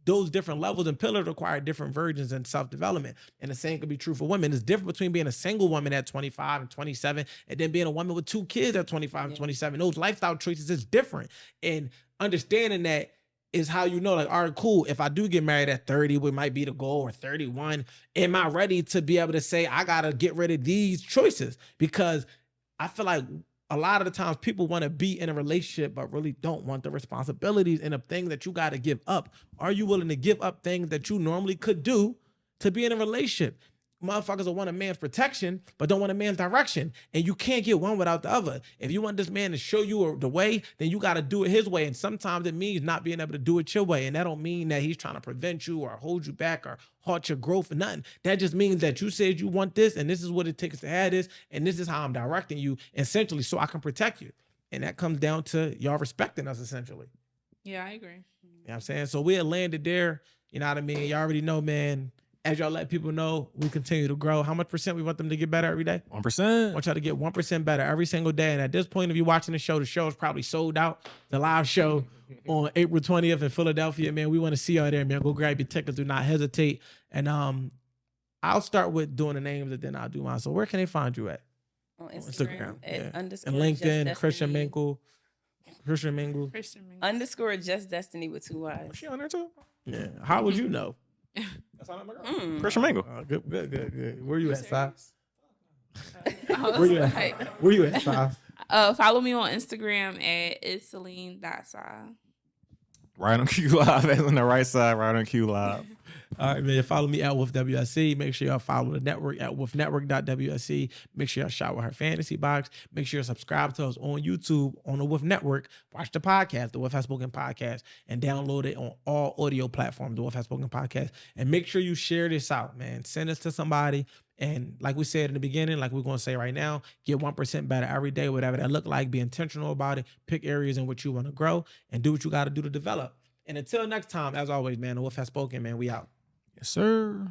those different levels and pillars require different versions and self-development. And the same could be true for women. It's different between being a single woman at 25 and 27 and then being a woman with 2 kids at 25 and 27. Those lifestyle choices is different. And understanding that is how you know, like, all right, cool. If I do get married at 30, what might be the goal, or 31, am I ready to be able to say, I got to get rid of these choices? Because I feel like a lot of the times people want to be in a relationship but really don't want the responsibilities and the things that you got to give up. Are you willing to give up things that you normally could do to be in a relationship? Motherfuckers will want a man's protection but don't want a man's direction, and you can't get one without the other. If you want this man to show you the way, then you got to do it his way, and sometimes it means not being able to do it your way, and that don't mean that he's trying to prevent you or hold you back or halt your growth or nothing. That just means that you said you want this, and this is what it takes to have this, and this is how I'm directing you, essentially, so I can protect you. And that comes down to y'all respecting us, essentially. Yeah, I agree. You know what I'm saying? So we had landed there. You know what I mean? Y'all already know, man. As y'all let people know, we continue to grow. How much percent we want them to get better every day? 1%. I want y'all to get 1% better every single day. And at this point, if you're watching the show is probably sold out. The live show on April 20th in Philadelphia, man. We want to see y'all there, man. Go grab your tickets. Do not hesitate. And I'll start with doing the names and then I'll do mine. So where can they find you at? On Instagram. At and LinkedIn, Christian Mingle. Underscore Just Destiny with 2 Y's. Was she on there too? Yeah. How would you know? That's how I'm Christian Mingle. Good. Where you at, Si? Where you at, Si? Follow me on Instagram at itceline.si. Right on Q Live. That's on the right side, right on Q Live. All right, man. Follow me at Wolf WSC. Make sure y'all follow the network at wolfnetwork.wsc. Make sure y'all shout with her fantasy box. Make sure you subscribe to us on YouTube on the Wolf Network. Watch the podcast, the Wolf Has Spoken podcast, and download it on all audio platforms, the Wolf Has Spoken podcast. And make sure you share this out, man. Send this to somebody. And like we said in the beginning, like we're going to say right now, get 1% better every day, whatever that look like. Be intentional about it. Pick areas in which you want to grow and do what you got to do to develop. And until next time, as always, man, the Wolf Has Spoken, man. We out. Yes, sir.